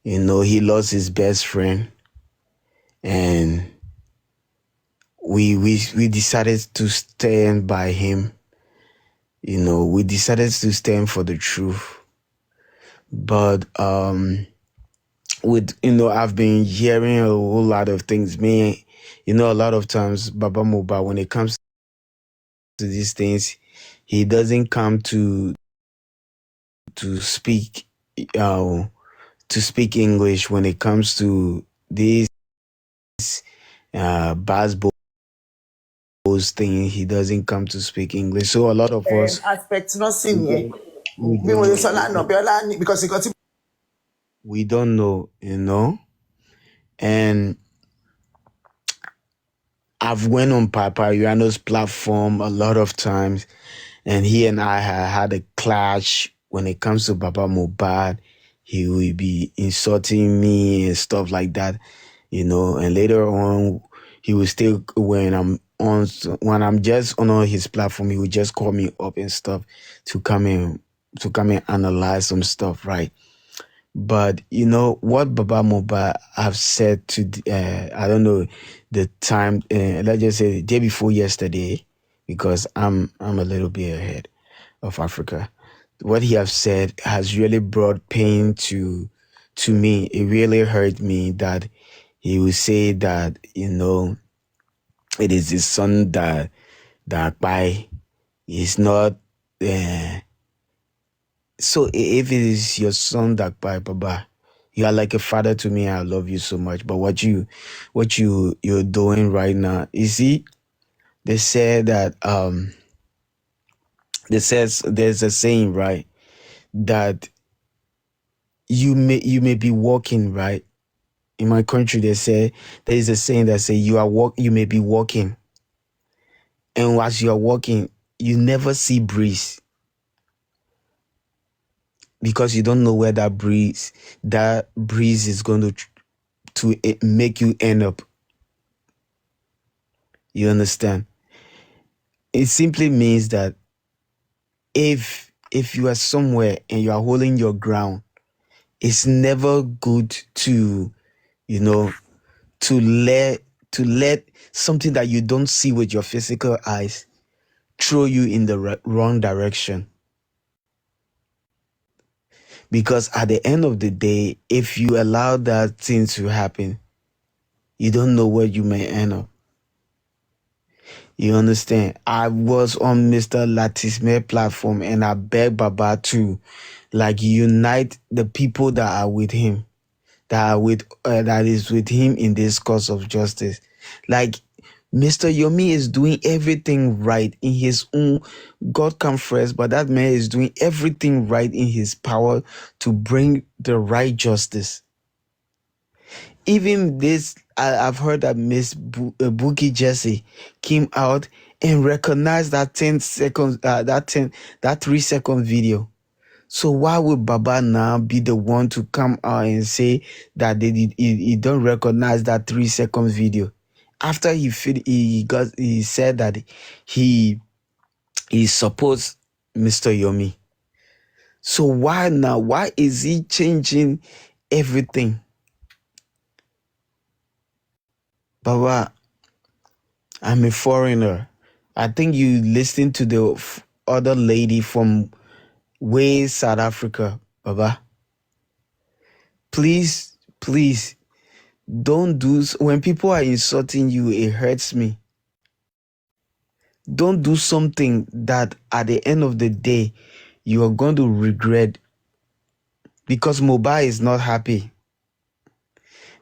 he lost his best friend, and we decided to stand by him. We decided to stand for the truth. But I've been hearing a whole lot of things. A lot of times Baba Mohbad, when it comes to these things, he doesn't come to speak English when it comes to these basketball thing. He doesn't come to speak English. So a lot of us aspect nothing yẹn bí mo ṣe sọ lánàá Bíọ́lá ní because nǹkan tí. we don't know, and I've went on Papa Yano's platform a lot of times, and he and I had a clash when it comes to Baba Mohbad. He will be insulting me and stuff like that, and later on he will still, when I'm just on his platform, he would just call me up and stuff to come and analyze some stuff, right? But what Baba Mohbad have said to I don't know the time, let's just say the day before yesterday, because I'm a little bit ahead of Africa. What he have said has really brought pain to me. It really hurt me that he would say that it is his son that by is not. So if it is your son that by Baba, you are like a father to me. I love you so much. But what you're doing right now, you see, they said that there's a saying, right, that you may be walking, right. In my country, they say there is a saying that say you may be walking, and as you are walking, you never see breeze because you don't know where that breeze is going to make you end up. You understand? It simply means that if you are somewhere and you are holding your ground, it's never good to, you know, to let something that you don't see with your physical eyes throw you in the wrong direction. Because at the end of the day, if you allow that thing to happen, you don't know where you may end up. You understand? I was on Mr. Latisme platform and I begged Baba to unite the people that are with him, that is with him in this cause of justice. Like Mr. Yomi is doing everything right in his own. God come first, but that man is doing everything right in his power to bring the right justice. Even this, I've heard that Miss Bookie Jesse came out and recognized that 10 seconds, that 3-second video. So why would Baba now be the one to come out and say that he don't recognize that 3-second video? After he said that he supports Mr. Yomi. So why now? Why is he changing everything? Baba, I'm a foreigner. I think you listen to the other lady from way South Africa, Baba. Please, don't do, when people are insulting you, it hurts me. Don't do something that at the end of the day, you are going to regret, because Mohbad is not happy.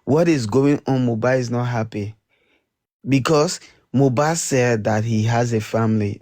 What is going on? Mohbad is not happy because Mohbad said that he has a family.